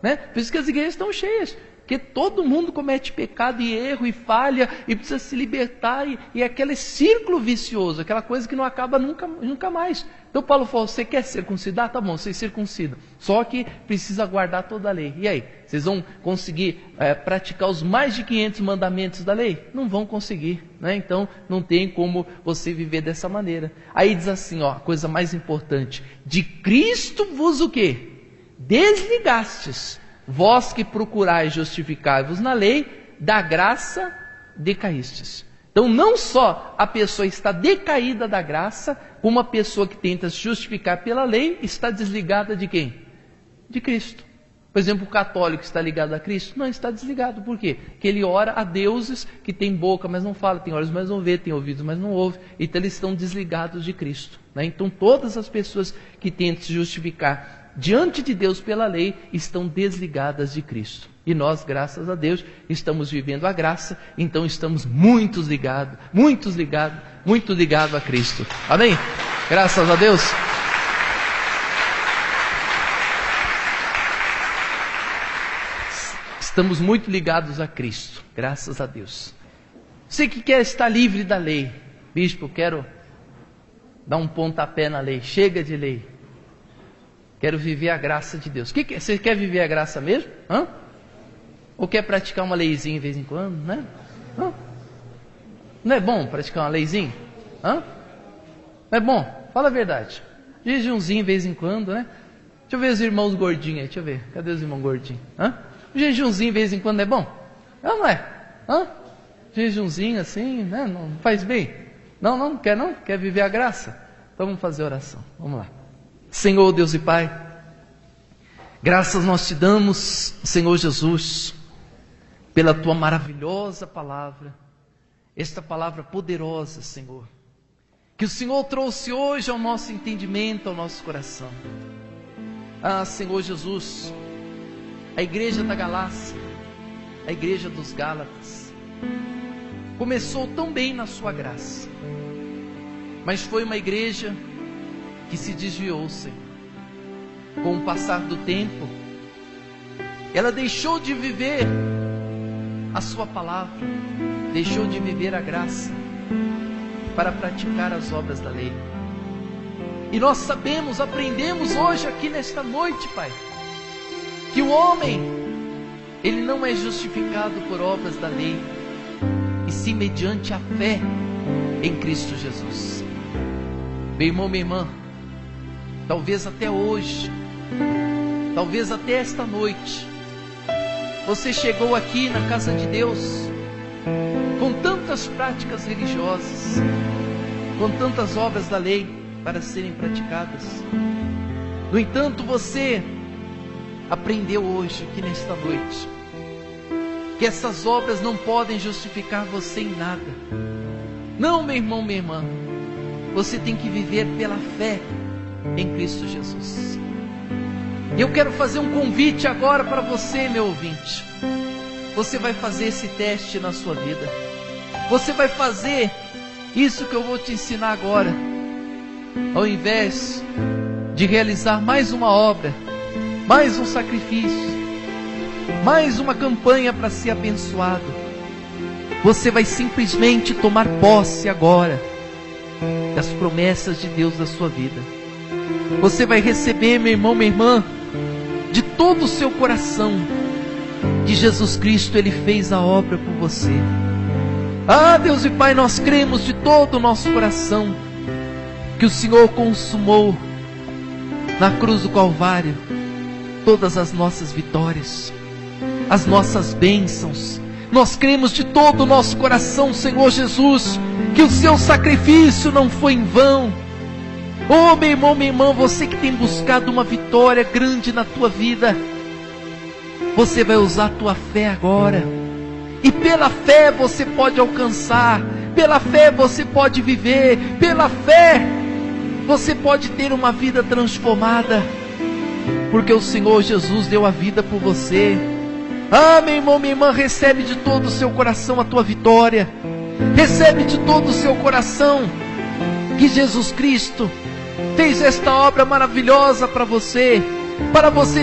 né? Por isso que as igrejas estão cheias, porque todo mundo comete pecado e erro e falha e precisa se libertar, e é aquele círculo vicioso, aquela coisa que não acaba nunca mais. Então Paulo falou: você quer circuncidar? Tá bom, vocês circuncidam, só que precisa guardar toda a lei. E aí, vocês vão conseguir praticar os mais de 500 mandamentos da lei? Não vão conseguir, né? Então não tem como você viver dessa maneira. Aí diz assim, ó, a coisa mais importante: de Cristo vos o quê? Desligastes, vós que procurais justificar-vos na lei, da graça decaístes. Então não só a pessoa está decaída da graça, como a pessoa que tenta se justificar pela lei está desligada de quem? De Cristo. Por exemplo, o católico está ligado a Cristo? Não, está desligado. Por quê? Porque ele ora a deuses que tem boca, mas não fala, tem olhos, mas não vê, tem ouvidos, mas não ouve. Então eles estão desligados de Cristo, né? Então todas as pessoas que tentam se justificar diante de Deus pela lei estão desligadas de Cristo. E nós, graças a Deus, estamos vivendo a graça, então estamos muito ligados a Cristo. Amém? Graças a Deus. Estamos muito ligados a Cristo, graças a Deus. Você que quer estar livre da lei: bispo, quero dar um pontapé na lei, chega de lei. Quero viver a graça de Deus. Você quer viver a graça mesmo? Hã? Ou quer praticar uma leizinha de vez em quando, né? Hã? Não é bom praticar uma leizinha? Hã? Não é bom? Fala a verdade. Jejumzinho de vez em quando, né? Deixa eu ver os irmãos gordinhos aí, deixa eu ver. Cadê os irmãos gordinhos? Hã? Um jejumzinho de vez em quando é bom? Não é? Hã? Jejumzinho assim, né? Não faz bem? Não quer não? Quer viver a graça? Então vamos fazer oração. Vamos lá. Senhor Deus e Pai, graças nós te damos, Senhor Jesus, pela tua maravilhosa palavra, esta palavra poderosa, Senhor, que o Senhor trouxe hoje ao nosso entendimento, ao nosso coração. Ah, Senhor Jesus, a igreja da Galácia, a igreja dos Gálatas, começou tão bem na sua graça, mas foi uma igreja que se desviou, Senhor. Com o passar do tempo, ela deixou de viver a sua palavra, deixou de viver a graça para praticar as obras da lei. E nós sabemos, aprendemos hoje aqui nesta noite, Pai, que o homem, ele não é justificado por obras da lei, e sim mediante a fé em Cristo Jesus. Meu irmão, minha irmã, talvez até hoje, talvez até esta noite, você chegou aqui na casa de Deus com tantas práticas religiosas, com tantas obras da lei para serem praticadas. No entanto, você aprendeu hoje, aqui nesta noite, que essas obras não podem justificar você em nada. Não, meu irmão, minha irmã, você tem que viver pela fé em Cristo Jesus. E eu quero fazer um convite agora para você, meu ouvinte. Você vai fazer esse teste na sua vida. Você vai fazer isso que eu vou te ensinar agora. Ao invés de realizar mais uma obra, mais um sacrifício, mais uma campanha para ser abençoado, você vai simplesmente tomar posse agora das promessas de Deus da sua vida. Você vai receber, meu irmão, minha irmã, de todo o seu coração, que Jesus Cristo, Ele fez a obra por você. Ah, Deus e Pai, nós cremos de todo o nosso coração que o Senhor consumou na cruz do Calvário todas as nossas vitórias, as nossas bênçãos. Nós cremos de todo o nosso coração, Senhor Jesus, que o seu sacrifício não foi em vão. Oh, meu irmão, minha irmã, você que tem buscado uma vitória grande na tua vida, você vai usar a tua fé agora, e pela fé você pode alcançar, pela fé você pode viver, pela fé você pode ter uma vida transformada, porque o Senhor Jesus deu a vida por você. Ah, meu irmão, minha irmã, recebe de todo o seu coração a tua vitória, recebe de todo o seu coração que Jesus Cristo fez esta obra maravilhosa para você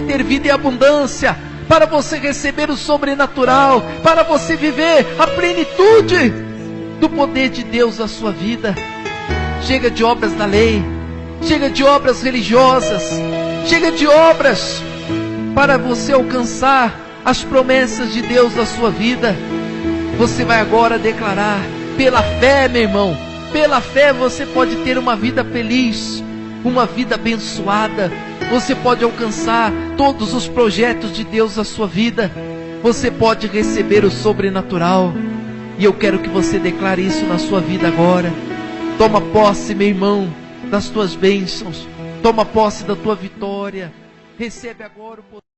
ter vida em abundância, para você receber o sobrenatural, para você viver a plenitude do poder de Deus na sua vida. Chega de obras da lei, chega de obras religiosas, chega de obras para você alcançar as promessas de Deus na sua vida. Você vai agora declarar, pela fé, meu irmão, pela fé você pode ter uma vida feliz, uma vida abençoada. Você pode alcançar todos os projetos de Deus na sua vida. Você pode receber o sobrenatural. E eu quero que você declare isso na sua vida agora. Toma posse, meu irmão, das tuas bênçãos. Toma posse da tua vitória. Recebe agora o poder.